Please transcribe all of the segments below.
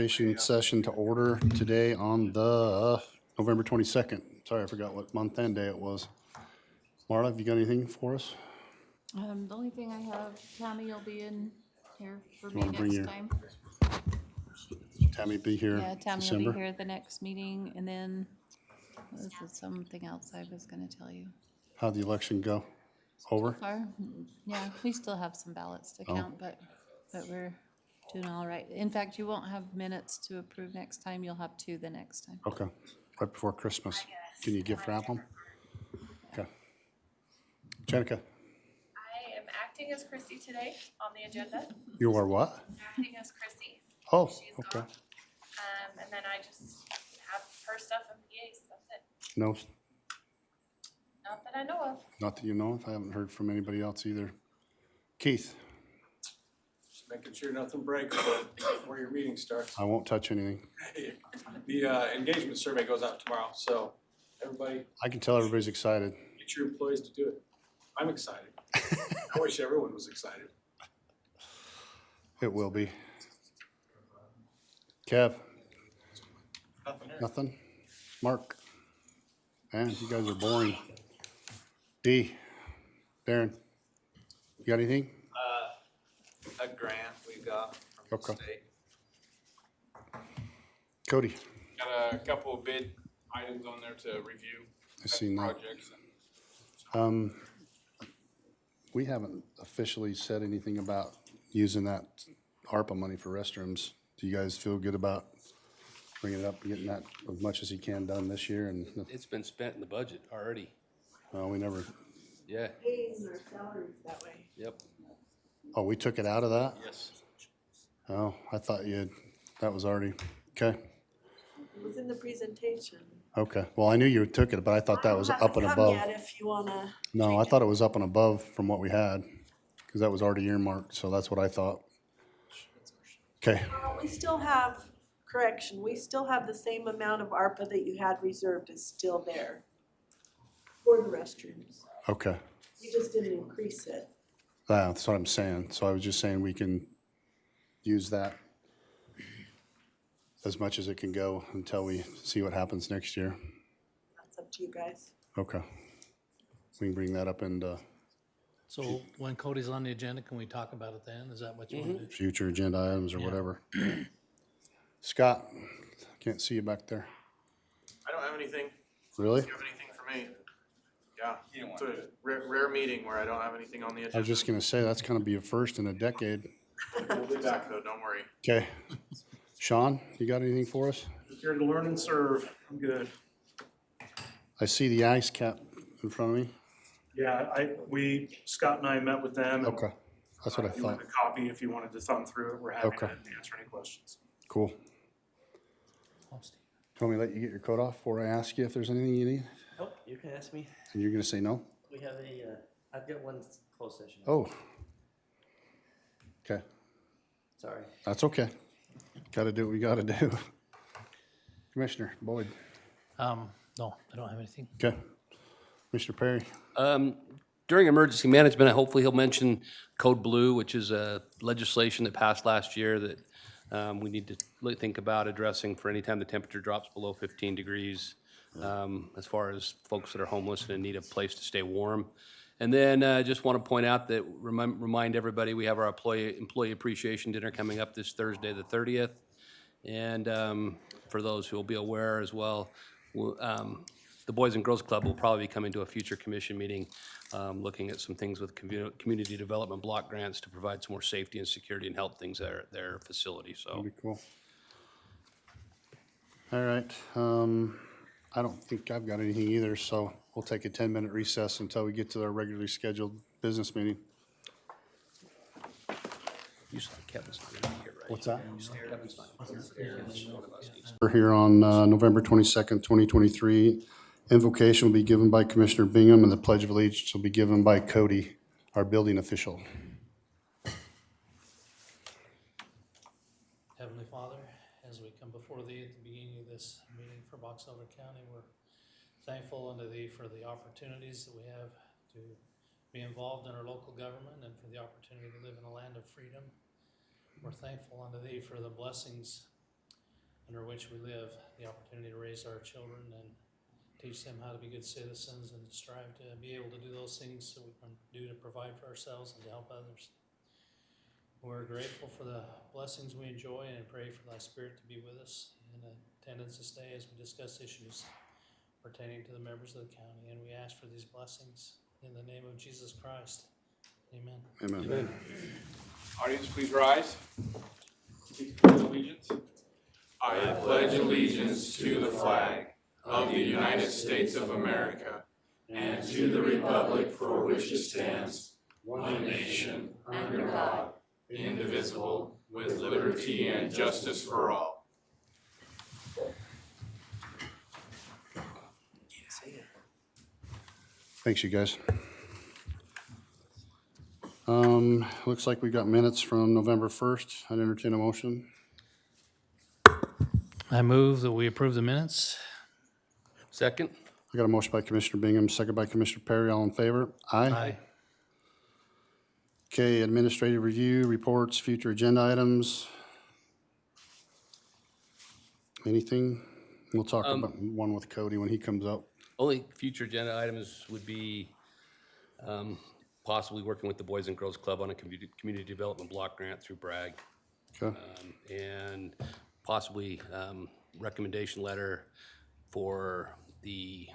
Patient session to order today on the November 22nd. Sorry, I forgot what month and day it was. Marla, have you got anything for us? The only thing I have, Tammy will be in here for me wanna bring next your time. Tammy be here Yeah, Tammy will December? be here at the next meeting, and then, this is something else I was gonna tell you. How'd the election go? Over? Far, yeah, we still have some ballots to Oh. count, but we're doing all right. In fact, you won't have minutes to approve next time, you'll have two the next time. Okay, right before Christmas. Can you gift wrap them? Okay. Jenica, I am acting as Chrissy today on the agenda. you are what? Acting as Chrissy. Oh, She's okay. gone. And then I just have her stuff and PAs. That's it. No, Not that I know of. not that you know of. I haven't heard from anybody else either. Keith, Just making sure nothing breaks before your meeting starts. I won't touch anything. The engagement survey goes out tomorrow, so everybody, I can tell everybody's excited. get your employees to do it. I'm excited. I wish everyone was excited. It will be. Kev, Nothing there. nothing? Mark? Man, you guys are boring. D, Darren, you got anything? A grant we got from the Okay. state. Cody, Got a couple of bid items on there to review. I seen that. Projects. We haven't officially said anything about using that ARPA money for restrooms. Do you guys feel good about bringing it up, getting that as much as you can done this year? And, It's been spent in the budget already. we never, Yeah, Paying their salaries that way. yep, oh, we took it out of that? yes. Oh, I thought that was already, okay, It was in the presentation. okay. Well, I knew you took it, but I thought that was up and Hasn't come above. yet if you wanna. No, I thought it was up and above from what we had, because that was already earmarked, so that's what I thought. Okay, We still have, correction, we still have the same amount of ARPA that you had reserved is still there for the restrooms. okay. You just didn't increase it. That's what I'm saying. So I was just saying we can use that as much as it can go until we see what happens next year. That's up to you guys. Okay. We can bring that up in So when Cody's on the agenda, can we talk about it then? Is that what you want to do? future agenda items or whatever. Scott, can't see you back there. I don't have anything. Really? Do you have anything for me? Yeah, it's a rare meeting where I don't have anything on the I was agenda. just gonna say, that's gonna be a first in a decade. We'll be back though, don't worry. Okay. Sean, you got anything for us? Here to learn and serve. I'm good. I see the ice cap in front of me. Yeah, Scott and I met with them. and, Okay, that's what I you wanted thought. a copy if you wanted to thumb through it. We're happy to Okay. answer any questions. Cool. Oh, Steve. Want me to let you get your coat off before I ask you if there's anything you need? Nope, you can ask me. And you're gonna say no? We have I've got one closed session. Oh. Okay, Sorry. that's okay. Gotta do what we gotta do. Commissioner Boyd, No, I don't have anything. okay. Commissioner Perry, During emergency management, hopefully he'll mention Code Blue, which is a legislation that passed last year that we need to think about addressing for any time the temperature drops below 15 degrees, as far as folks that are homeless and need a place to stay warm. And then just want to point out that, remind everybody, we have our employee appreciation dinner coming up this Thursday, the 30th. And for those who will be aware as well, the Boys and Girls Club will probably be coming to a future commission meeting, looking at some things with community development block grants to provide some more safety and security and help things at their facility, so. that'd be cool. All right, I don't think I've got anything either, so we'll take a 10-minute recess until we get to our regularly scheduled business meeting. You saw Kevin's not gonna be here, right? What's that? Kevin's not gonna be here. One of us needs to- We're here on November 22nd, 2023. Invocation will be given by Commissioner Bingham, and the Pledge of Allegiance will be given by Cody, our building official. Heavenly Father, as we come before Thee at the beginning of this meeting for Box Elder County, we're thankful unto Thee for the opportunities that we have to be involved in our local government and for the opportunity to live in a land of freedom. We're thankful unto Thee for the blessings under which we live, the opportunity to raise our children and teach them how to be good citizens and strive to be able to do those things that we can do to provide for ourselves and to help others. We're grateful for the blessings we enjoy and pray for thy spirit to be with us in attendance this day as we discuss issues pertaining to the members of the county. And we ask for these blessings in the name of Jesus Christ. Amen. Amen. Audience, please rise. Please pledge allegiance. I pledge allegiance to the flag of the United States of America and to the republic for which it stands, one nation, under God, indivisible, with liberty and justice for all. Thanks, you guys. Looks like we got minutes from November 1st. I'd entertain a motion. I move that we approve the minutes. Second? I got a motion by Commissioner Bingham, second by Commissioner Perry. All in favor? Aye. Okay, administrative review, reports, future agenda items. Anything? We'll talk about one with Cody when he comes up. Only future agenda items would be possibly working with the Boys and Girls Club on a community development block grant through Bragg. Okay, And possibly recommendation letter for the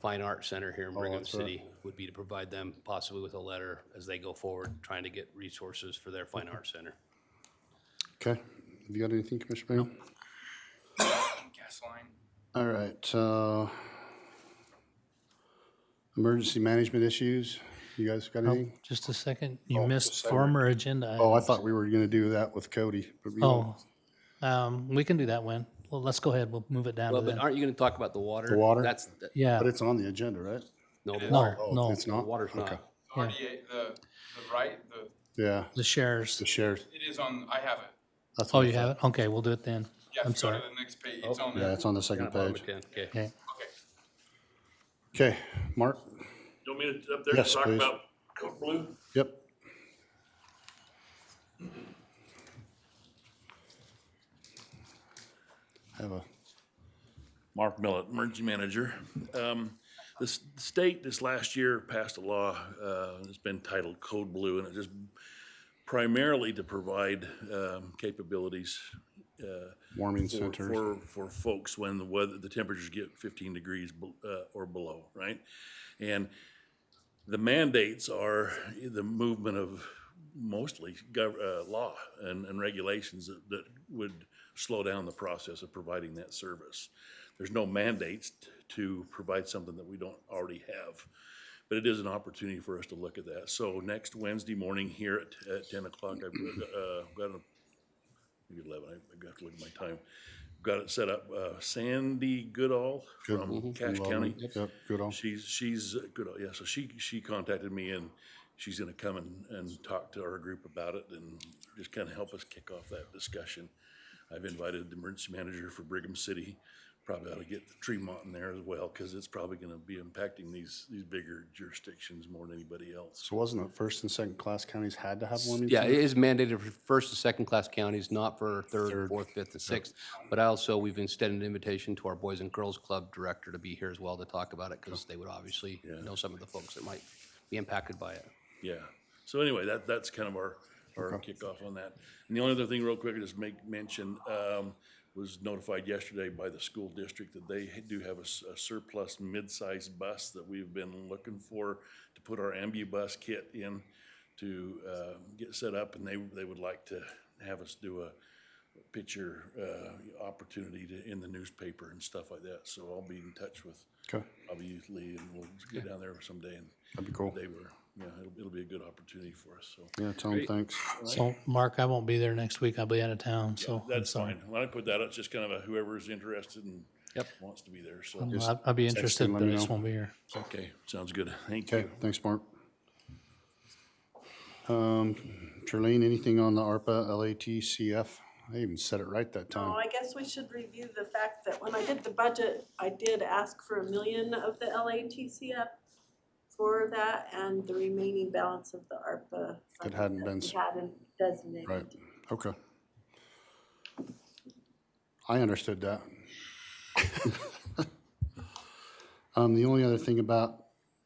Fine Arts Center here in Brigham that's right. City would be to provide them possibly with a letter as they go forward, trying to get resources for their Fine Arts Center. okay. Have you got anything, Commissioner Bingham? Gas line. All right, emergency management issues. You guys got anything? Just a second. You Oh, missed just a former agenda. Oh, I items. thought we were gonna do that with Cody. But we don't. We can do that when. Well, let's go ahead. We'll move it down Well, to but then. aren't you gonna talk about the water? The water? That's, Yeah. But it's on the agenda, right? no, the No, water. no. It's The not? water's Okay. not. The right, Yeah, The shares. the shares. it is on, I have it. That's Oh, what I you have thought. it? Okay, we'll do it then. You I'm have to go sorry. to the next page, it's on Yeah, there. it's on the Down second at bottom page. of 10, okay. Okay. Okay. Okay, Mark? You want me to up there Yes, to talk please. about Code Blue? Yep. Have a, Mark Millett, Emergency Manager. The state this last year passed a law, it's been titled Code Blue, and it just primarily to provide capabilities warming centers. for folks when the weather, the temperatures get 15 degrees or below, right? And the mandates are the movement of mostly law and regulations that would slow down the process of providing that service. There's no mandates to provide something that we don't already have, but it is an opportunity for us to look at that. So next Wednesday morning here at 10 o'clock, I've got maybe 11, I have to look at my time. Got it set up, Sandy Goodall from Cache County. Yep, good on. She's Goodall, yeah, so she contacted me and she's gonna come and talk to our group about it and just kind of help us kick off that discussion. I've invited the emergency manager for Brigham City. Probably ought to get Tremont in there as well, because it's probably gonna be impacting these bigger jurisdictions more than anybody else. So wasn't it first and second class counties had to have warming Yeah, it centers? is mandated for first and second class counties, not for third, fourth, fifth, and sixth. But also, we've extended an invitation to our Boys and Girls Club director to be here as well to talk about it, because they would obviously know some of the folks that might be impacted by it. Yeah, so anyway, that's kind of our kickoff on that. And the only other thing real quick, I just make mention, was notified yesterday by the school district that they do have a surplus mid-size bus that we've been looking for to put our ambibus kit in to get set up, and they would like to have us do a picture opportunity in the newspaper and stuff like that. So I'll be in touch with Okay, probably Youth Lee, and we'll get down there someday and that'd be cool. they were, yeah, it'll be a good opportunity for us, so. Yeah, tell them Great. thanks. So, Mark, I won't be there next week. I'll be out of town, so. I'm That's sorry. fine. When I put that up, it's just kind of a whoever's interested and Yep. wants to be there, so. I'll be text interested, and let but me I just know. won't be here. Okay, sounds good. Thank Okay, you. thanks, Mark. Charlene, anything on the ARPA LATCF? I even said it right that Oh, time. I guess we should review the fact that when I did the budget, I did ask for $1 million of the LATCF for that, and the remaining balance of the ARPA. It hadn't been We hadn't designated. Right, okay. I understood that. The only other thing about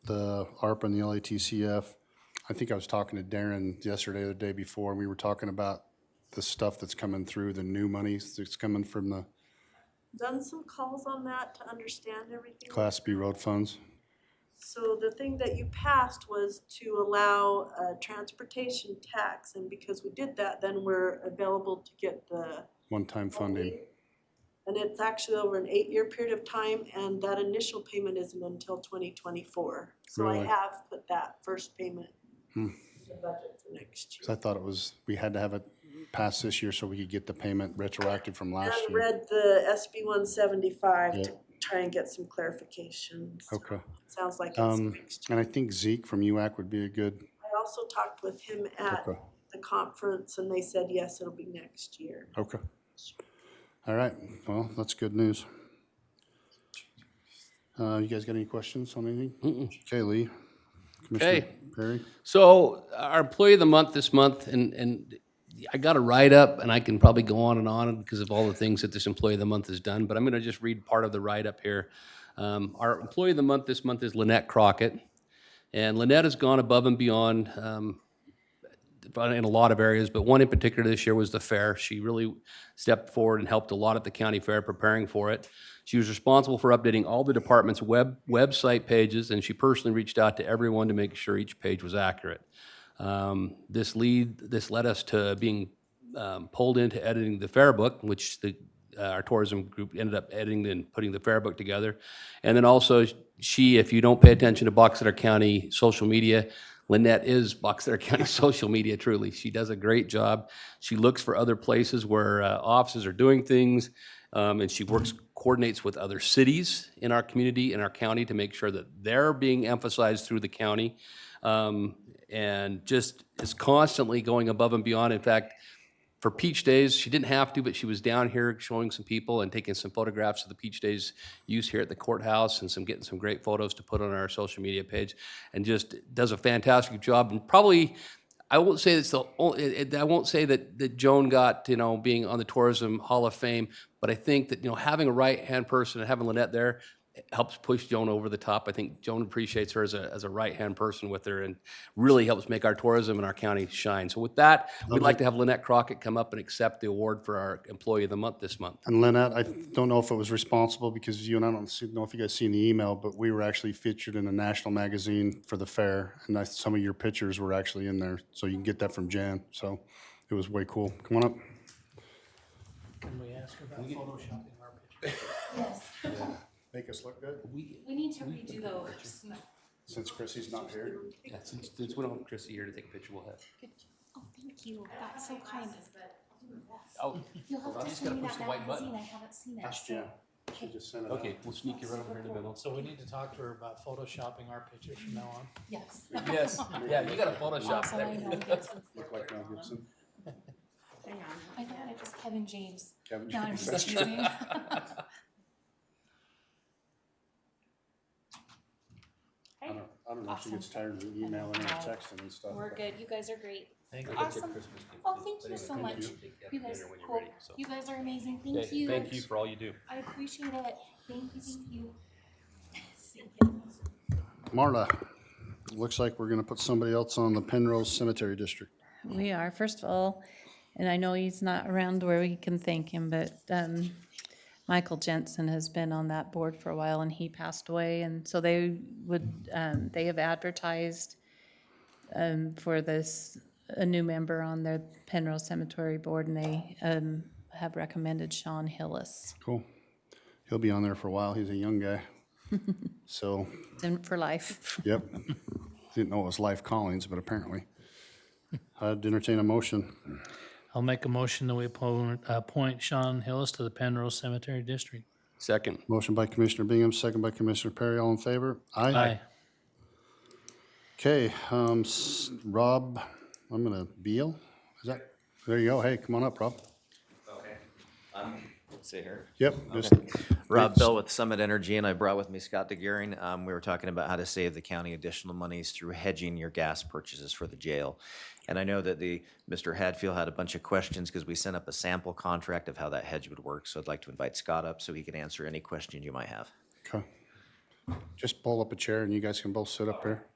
the ARPA and the LATCF, I think I was talking to Darren yesterday or the day before, and we were talking about the stuff that's coming through, the new monies that's coming from the Done some calls on that to understand everything. Class B road funds. So the thing that you passed was to allow a transportation tax, and because we did that, then we're available to get the One-time funding. And it's actually over an 8-year period of time, and that initial payment isn't until 2024. So I Really? have put that first payment in the budget for next Because I year. thought it was, we had to have it passed this year so we could get the payment retroactive from last And year. read the SB 175 Yeah. to try and get some clarification. So Okay. Sounds like it's next And year. I think Zeke from UAC would be a good, I also talked with him at Okay. the conference, and they said, yes, it'll be next year. okay. All right, well, that's good news. You guys got any questions on anything? Okay, Lee. Commissioner Okay. Perry? So our employee of the month this month, and I got a write-up, and I can probably go on and on because of all the things that this employee of the month has done, but I'm gonna just read part of the write-up here. Our employee of the month this month is Lynette Crockett. And Lynette has gone above and beyond in a lot of areas, but one in particular this year was the fair. She really stepped forward and helped a lot at the county fair preparing for it. She was responsible for updating all the department's website pages, and she personally reached out to everyone to make sure each page was accurate. This led us to being pulled into editing the fair book, which our tourism group ended up editing and putting the fair book together. And then also, if you don't pay attention to Box Elder County social media, Lynette is Box Elder County social media, truly. She does a great job. She looks for other places where offices are doing things, and she coordinates with other cities in our community, in our county, to make sure that they're being emphasized through the county, and just is constantly going above and beyond. In fact, for Peach Days, she didn't have to, but she was down here showing some people and taking some photographs of the Peach Days use here at the courthouse and getting some great photos to put on our social media page, and just does a fantastic job. And probably, I won't say it's the only, I won't say that Joan got, being on the Tourism Hall of Fame, but I think that, having a right-hand person and having Lynette there helps push Joan over the top. I think Joan appreciates her as a right-hand person with her, and really helps make our tourism and our county shine. So with that, we'd like to have Lynette Crockett come up and accept the award for our Employee of the Month this month. And Lynette, I don't know if it was responsible because you and I don't know if you guys seen the email, but we were actually featured in a national magazine for the fair, and some of your pictures were actually in there, so you can get that from Jan. So it was way cool. Come on up. Can we ask her about photoshopping our picture? Yes, Make us look good, we need to redo those. since Chrissy's not here. Yeah, since we don't have Chrissy here to take a picture, we'll have. Oh, thank you, that's so kind. Oh, You'll have I'm to just send gonna me push that the white button. magazine, I haven't seen it, Ask so. Jan. She just sent it out. okay, we'll sneak you right over here in the middle. So we need to talk to her about photoshopping our pictures from now on. Yes. Yes, yeah, you got a Photoshop Awesome, I know, there. yes. Look like Mel Gibson. I thought it was Kevin James. Kevin No, I'm James. just teasing. I don't know if she gets tired of emailing and texting and stuff. We're good, you guys are great. Thank you. Awesome. Oh, thank you so much. You guys, cool. You guys are amazing, thank you. Thank you for all you do. I appreciate it, thank you. Marla, looks like we're gonna put somebody else on the Penrose Cemetery District. We are, first of all, and I know he's not around where we can thank him, but Michael Jensen has been on that board for a while, and he passed away, and so they have advertised for a new member on their Penrose Cemetery Board, and they have recommended Sean Hillis Cool. He'll be on there for a while. He's a young guy. So, for life. yep. Didn't know it was Life Collins, but apparently. I'd entertain a motion. I'll make a motion that we appoint Sean Hillis to the Penrose Cemetery District. Second. Motion by Commissioner Bingham, second by Commissioner Perry. All in favor? Aye. Okay, Rob, I'm gonna, Beal? Is that, there you go. Hey, come on up, Rob. Okay. Say here. Yep, just, Rob Bell with Summit Energy, and I brought with me Scott DeGearing. We were talking about how to save the county additional monies through hedging your gas purchases for the jail. And I know that Mr. Hadfield had a bunch of questions because we sent up a sample contract of how that hedge would work. So I'd like to invite Scott up so he can answer any questions you might have. okay. Just pull up a chair and you guys can both sit up here.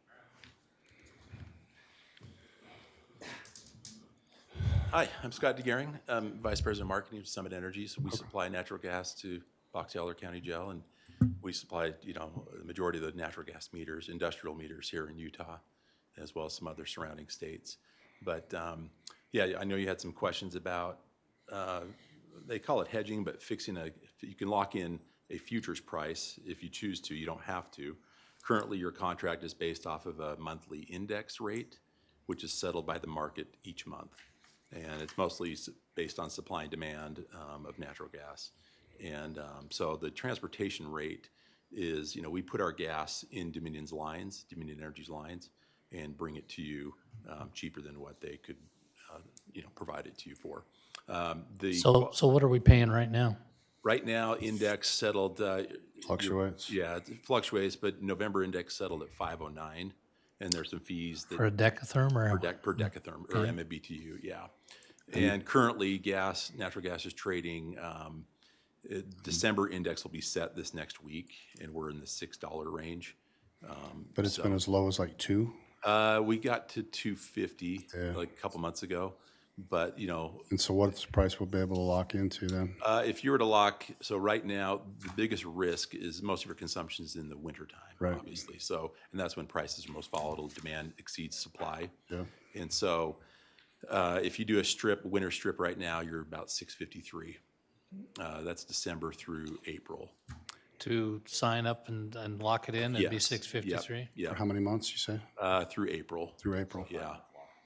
Hi, I'm Scott DeGaring. I'm Vice President of Marketing of Summit Energy. So we supply natural gas to Box Elder County Jail, and we supply, the majority of the natural gas meters, industrial meters here in Utah, as well as some other surrounding states. But yeah, I know you had some questions about, they call it hedging, but you can lock in a futures price if you choose to. You don't have to. Currently, your contract is based off of a monthly index rate, which is settled by the market each month. And it's mostly based on supply and demand of natural gas. And so the transportation rate is, we put our gas in Dominion's lines, Dominion Energy's lines, and bring it to you cheaper than what they could, provide it to you for. So what are we paying right now? Right now, index settled. Fluctuates. Yeah, it fluctuates, but November index settled at 509. And there's some fees that. For a decatherm or? Per decatherm, or MMBTU, yeah. And currently, natural gas is trading, December index will be set this next week, and we're in the $6 range. But it's been as low as like 2? We got to 250 like a couple months ago, but And so what's the price we'll be able to lock into then? if you were to lock, so right now, the biggest risk is most of your consumption is in the wintertime, Right. obviously. So, and that's when prices are most volatile, demand exceeds supply. Yeah. And so if you do a winter strip right now, you're about 653. That's December through April. To sign up and lock it in and be Yes. 653? Yeah, For how many months, you say? through April. Through April? Yeah,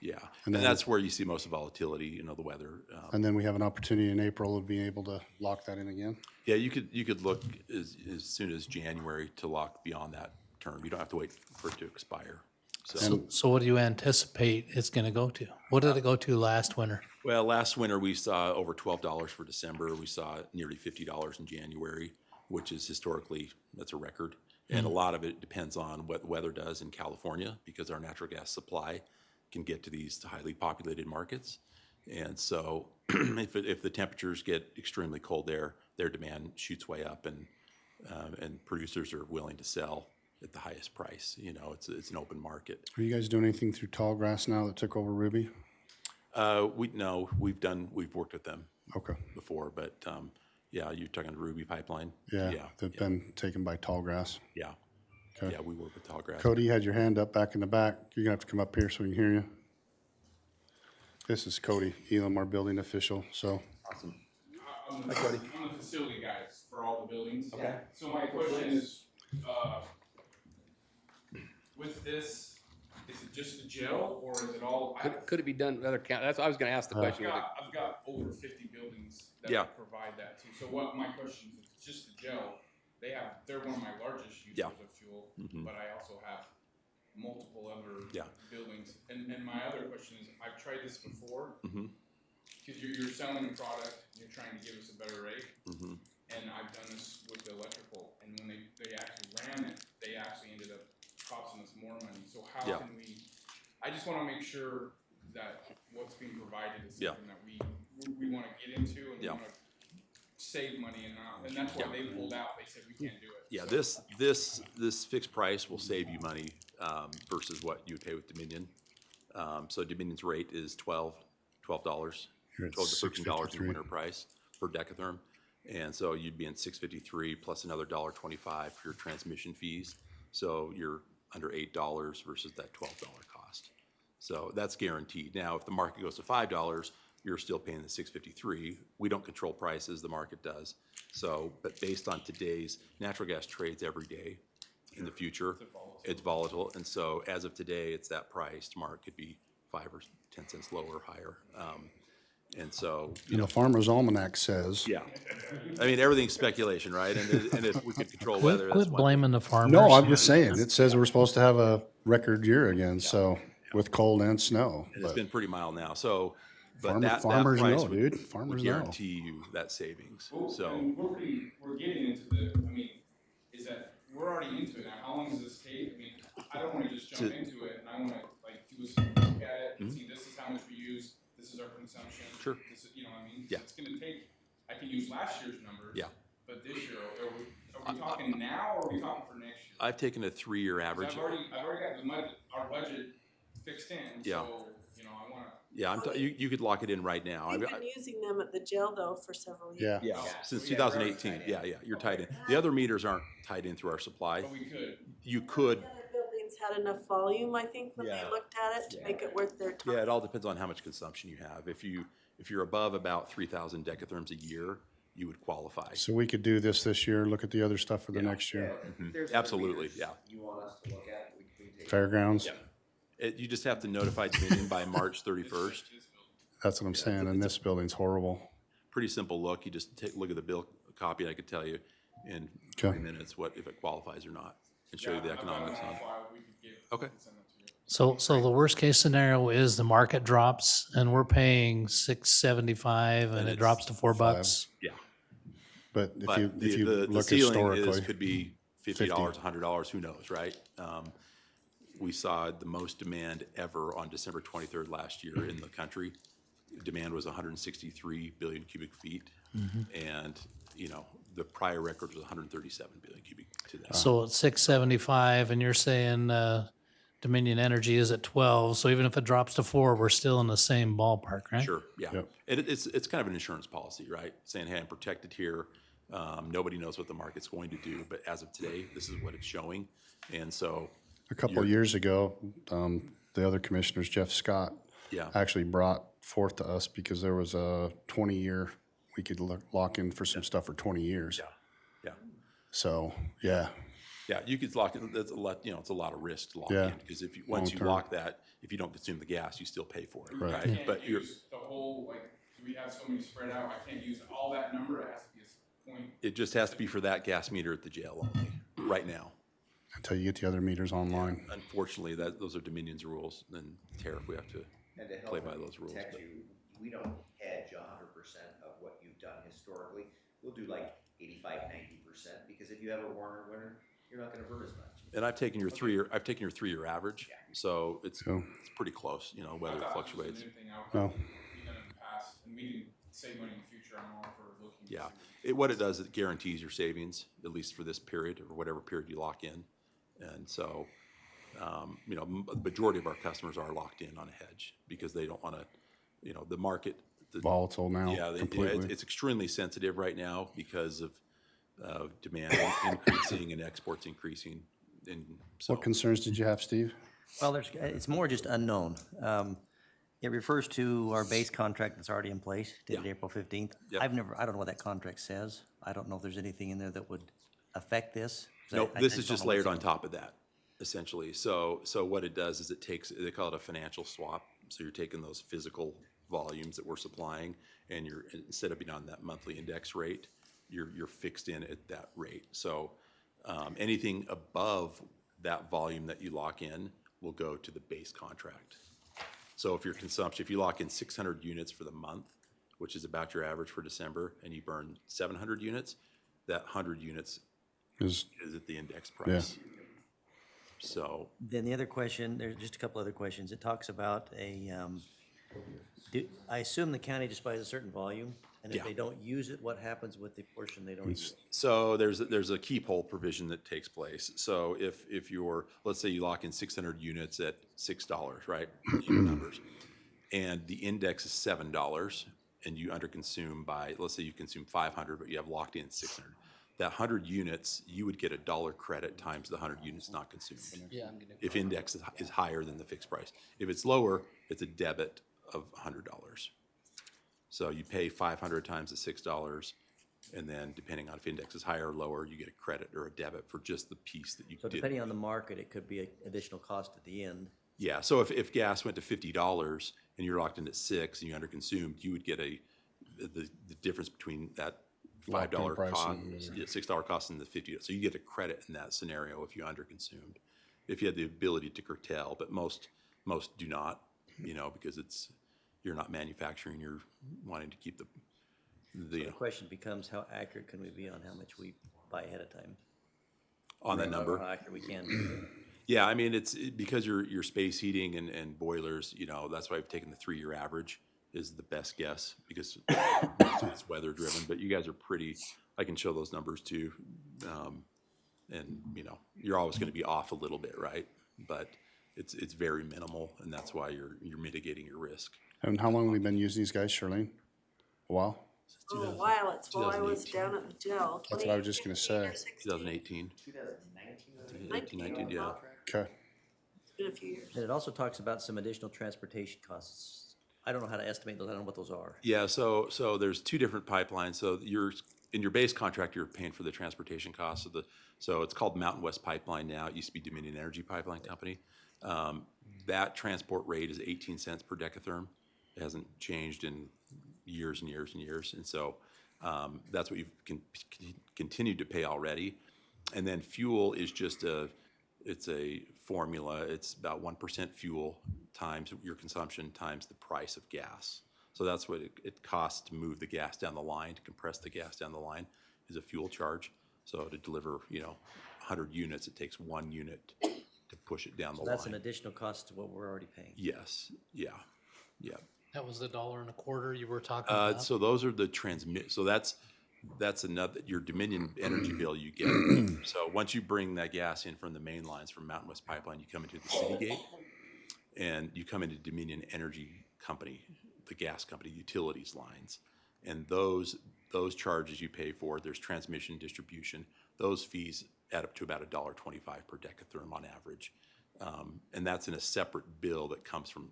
yeah. And And then- that's where you see most of the volatility, the weather. And then we have an opportunity in April of being able to lock that in again? Yeah, you could look as soon as January to lock beyond that term. You don't have to wait for it to expire. So what do you anticipate it's going to go to? What did it go to last winter? Well, last winter, we saw over $12 for December. We saw nearly $50 in January, which is historically, that's a record. And a lot of it depends on what the weather does in California, because our natural gas supply can get to these highly populated markets. And so if the temperatures get extremely cold there, their demand shoots way up, and producers are willing to sell at the highest price. It's an open market. Are you guys doing anything through Tallgrass now that took over Ruby? We've worked with them Okay. before, but yeah, you're talking Ruby Pipeline? Yeah, they've been taken by Tallgrass. Yeah. Okay. Yeah, we work with Tallgrass. Cody, you had your hand up back in the back. You're gonna have to come up here so we can hear you. This is Cody Elam, our building official, so. I'm the facility guys for all the buildings. Okay. So my question is, with this, is it just the jail, or is it all? Could it be done in other counties? That's, I was gonna ask the question. I've got over 50 buildings that Yeah. provide that too. So what my question is, if it's just the jail, they're one of my largest users Yeah. of fuel, but I also have multiple other Yeah. buildings. And my other question is, I've tried this before, Mhm. because you're selling a product, you're trying to give us a better rate. Mhm. And I've done this with the electrical, and when they actually ran it, they actually ended up costing us more money. So how Yeah. can I just wanna make sure that what's being provided is Yeah. something that we wanna get into, and we Yeah. wanna save money, and that's why they pulled out, they said we can't do it. Yeah, So- this fixed price will save you money versus what you would pay with Dominion. So Dominion's rate is $12. You're at $12 to $13 in $6.53. winter price per decatherm. And so you'd be in $6.53 plus another $1.25 for your transmission fees. So you're under $8 versus that $12 cost. So that's guaranteed. Now, if the market goes to $5, you're still paying the $6.53. We don't control prices, the market does. So, but based on today's, natural gas trades every day. In the future, it's volatile. And so as of today, it's that price. Tomorrow it could be 5 or 10 cents lower or higher. And so, And the Farmer's Almanac says. yeah. I mean, everything's speculation, right? And if we could control weather, that's Quit one blaming the farmers. No, I'm just saying, it says we're supposed to have a record year again, so, with cold and snow. And it's but- been pretty mild now. So But that Farmers price know, would- dude. Farmers would know. guarantee you that savings, Well, so. and we're getting into the, I mean, is that, we're already into it now, how long does this take? I mean, I don't wanna just jump into it, and I wanna, like, do a look at it, and see, this is how much we use, this is our consumption. Sure. This is, you know what I mean? Yeah. It's gonna take, I can use last year's numbers. Yeah. But this year, are we talking now, or are we talking for next year? I've taken a 3-year 'Cause average. I've already got our budget fixed in, Yeah. so, you know, I wanna. Yeah, you could lock it in right now. We've been using them at the jail though for several Yeah. years. Yeah, since 2018, yeah, you're tied in. The other meters aren't tied in through our supply. But we could. You could, The other buildings had enough volume, I think, when they Yeah. looked at it to make it worth their time. yeah, it all depends on how much consumption you have. If you're above about 3,000 decatherms a year, you would qualify. So we could do this year, look at the other stuff for the Yeah. next year. Absolutely, yeah. You want us to look at, we can take. Fairgrounds, You just have to notify Dominion by March 31st. that's what I'm saying, and this building's horrible. Pretty simple look. You just take a look at the bill copy, and I could tell you in Okay. 20 minutes if it qualifies or not, and show you the economics on it. Okay. So the worst case scenario is the market drops and we're paying $6.75 and it it's drops to $4. Yeah. But if But you the look ceiling historically, could be $50, $100, who knows, right? We saw the most demand ever on December 23rd last year in the country. Demand was 163 billion cubic feet. And, the prior record was 137 billion cubic to that. So it's $6.75 and you're saying Dominion Energy is at 12. So even if it drops to 4, we're still in the same ballpark, right? Sure, yeah. Yep. It's kind of an insurance policy, right? Saying, hey, I'm protected here. Nobody knows what the market's going to do, but as of today, this is what it's showing. And so, a couple of years ago, the other commissioners, Jeff Scott, yeah, actually brought forth to us because there was a 20-year, we could lock in for some stuff for 20 years. yeah. So, yeah, Yeah, you could lock it, that's a lot, it's a lot of risk to lock Yeah. in, because once you Long-term. lock that, if you don't consume the gas, you still pay for it, Right. right? Can't But you're, use the whole, like, we have so many spread out, I can't use all that number, it has to be a point. it just has to be for that gas meter at the jail only, right now. until you get the other meters online. Unfortunately, those are Dominion's rules, and tariff, we have to And to play help by those rules. protect but- you, we don't hedge 100% of what you've done historically. We'll do like 85-90%, because if you have a warmer winter, you're not gonna burn as much. And I've taken your 3-year average, so it's So- pretty close, whether it fluctuates. No. We've done in the past, and we can save money in the future, I'm all for looking. to Yeah, see. what it does, it guarantees your savings, at least for this period, or whatever period you lock in. And so, the majority of our customers are locked in on a hedge, because they don't wanna, the market. Volatile now, Yeah, completely. it's extremely sensitive right now because of demand increasing and exports increasing, and so. What concerns did you have, Steve? Well, it's more just unknown. It refers to our base contract that's already in place, dated Yeah. April 15th. Yep. I don't know what that contract says. I don't know if there's anything in there that would affect this. 'cause No, I this is don't just know what's layered in on it. top of that, essentially. So what it does is they call it a financial swap. So you're taking those physical volumes that we're supplying, and instead of being on that monthly index rate, you're fixed in at that rate. So anything above that volume that you lock in will go to the base contract. So if if you lock in 600 units for the month, which is about your average for December, and you burn 700 units, that 100 units Is is at the index price. So, Then the other question, there's just a couple other questions. It talks about I assume the county just buys a certain volume, and if Yeah. they don't use it, what happens with the portion they don't use? so there's a keep whole provision that takes place. So if let's say you lock in 600 units at $6, right? Even numbers, and the index is $7, and you underconsume by, let's say you consume 500, but you have locked in 600. That 100 units, you would get a $1 credit times the 100 units not consumed. If index is higher than the fixed price. If it's lower, it's a debit of $100. So you pay 500 times the $6, and then depending on if index is higher or lower, you get a credit or a debit for just the piece that you So did. depending on the market, it could be an additional cost at the end. Yeah, so if gas went to $50 and you're locked in at $6 and you underconsumed, you would get the difference between that $5 price cost, and- $6 cost and the $50. So you get a credit in that scenario if you underconsumed, if you had the ability to curtail, but most do not, because it's, you're not manufacturing, you're wanting to keep the, The question becomes, how accurate can we be on how much we buy ahead of time? on that number. How accurate we can be. Yeah, I mean, because you're space heating and boilers, you know, that's why I've taken the 3-year average is the best guess because it's weather driven, but you guys are pretty, I can show those numbers too. And, you know, you're always going to be off a little bit, right? But it's very minimal, and that's why you're mitigating your risk. And how long have we been using these guys, Charlene? A while? For a while, it's while I was 2018. down at the jail. That's what I was just gonna say. 2018. 18, 19, yeah. Okay. It's been a few years. And it also talks about some additional transportation costs. I don't know how to estimate those, I don't know what those are. Yeah, so there's 2 different pipelines. So in your base contract, you're paying for the transportation costs of so it's called Mountain West Pipeline now. It used to be Dominion Energy Pipeline Company. That transport rate is 18 cents per decatherm. It hasn't changed in years and years and years. And so that's what you've continued to pay already. And then fuel is just it's a formula. It's about 1% fuel times your consumption times the price of gas. So that's what it costs to move the gas down the line, to compress the gas down the line, is a fuel charge. So to deliver, 100 units, it takes 1 unit to push it down the So line. that's an additional cost to what we're already paying. Yes, yeah. That was the $1.25 you were talking about? So those are the so that's another, your Dominion energy bill you get. So once you bring that gas in from the main lines from Mountain West Pipeline, you come into the city gate and you come into Dominion Energy Company, the gas company, utilities lines. And those charges you pay for, there's transmission, distribution, those fees add up to about $1.25 per decatherm on average. And that's in a separate bill that comes from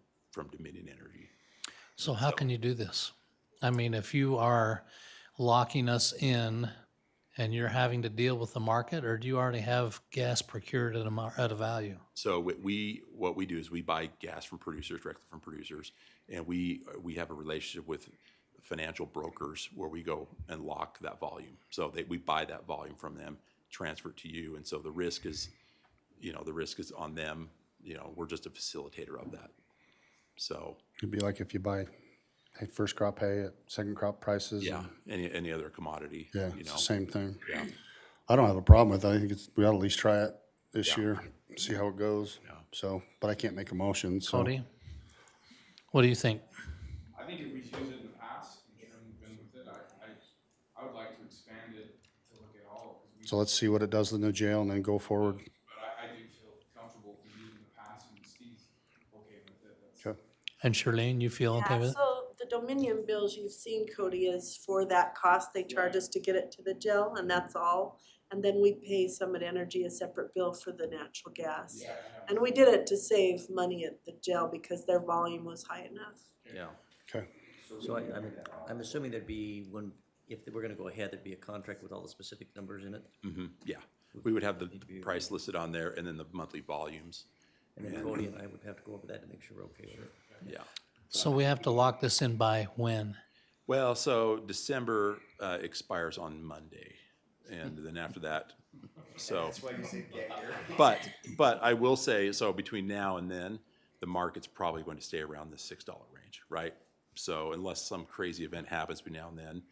Dominion Energy. So how can you do this? I mean, if you are locking us in and you're having to deal with the market, or do you already have gas procured at a value? So what we do is we buy gas from producers, directly from producers, and we have a relationship with financial brokers where we go and lock that volume. So we buy that volume from them, transfer it to you, and so the risk is on them. We're just a facilitator of that. So It'd be like if you buy first crop hay at second crop prices. yeah, any other commodity. Yeah, it's the same thing. Yeah. I don't have a problem with it. I think we ought to at least try it this Yeah. year, see how it goes. Yeah. So, but I can't make a motion, so. Cody? What do you think? I think if we've used it in the past, and Sharon's been with it, I would like to expand it to look at all. So let's see what it does in the jail and then go forward. But I do feel comfortable if we used it in the past and Steve's okay with it. That's Okay. And Charlene, you feel okay with it? So the Dominion bills you've seen, Cody, is for that cost they charge us to get it to the jail, and that's all. And then we pay Summit Energy a separate bill for the natural gas. And we did it to save money at the jail because their volume was high enough. Yeah. Okay. So I'm assuming there'd be, if we're gonna go ahead, there'd be a contract with all the specific numbers in it? Yeah, we would have the price listed on there and then the monthly volumes. And then Cody and I would have to go over that to make sure we're okay with it. Yeah. So we have to lock this in by when? Well, so December expires on Monday, and then after that, so. But I will say, so between now and then, the market's probably going to stay around the $6 range, right? So unless some crazy event happens between now and then,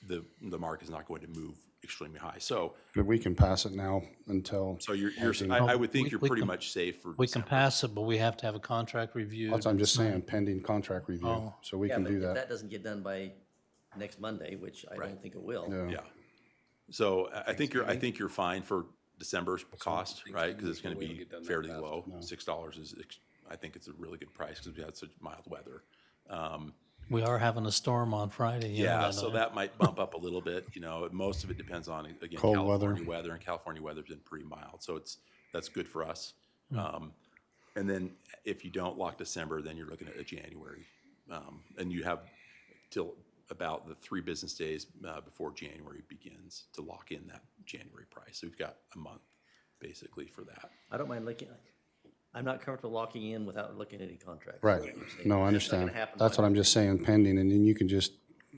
the market's not going to move extremely high. So But we can pass it now until. I would think you're we pretty can- much safe for We can December. pass it, but we have to have a contract reviewed. That's what I'm just saying, pending contract review. Oh. So we Yeah, can but do if that. that doesn't get done by next Monday, which I don't think it will. Yeah. Yeah. So I think you're fine for December's cost, right? Because it's going to It'll be get done that fairly fast. low. $6 is, I think it's a really good price because we had such mild weather. We are having a storm on Friday. you know Yeah, that, so don't you? that might bump up a little bit, most of it depends on, again, Cold California weather. weather, and California weather's been pretty mild, so that's good for us. Hmm. And then if you don't lock December, then you're looking at a January. And you have till about the 3 business days before January begins to lock in that January price. So we've got a month basically for that. I don't mind looking, I'm not comfortable locking in without looking at any contracts. Right. That's what I'm saying. No, I That's not gonna understand. happen That's by- what I'm just saying, pending, and then you can just,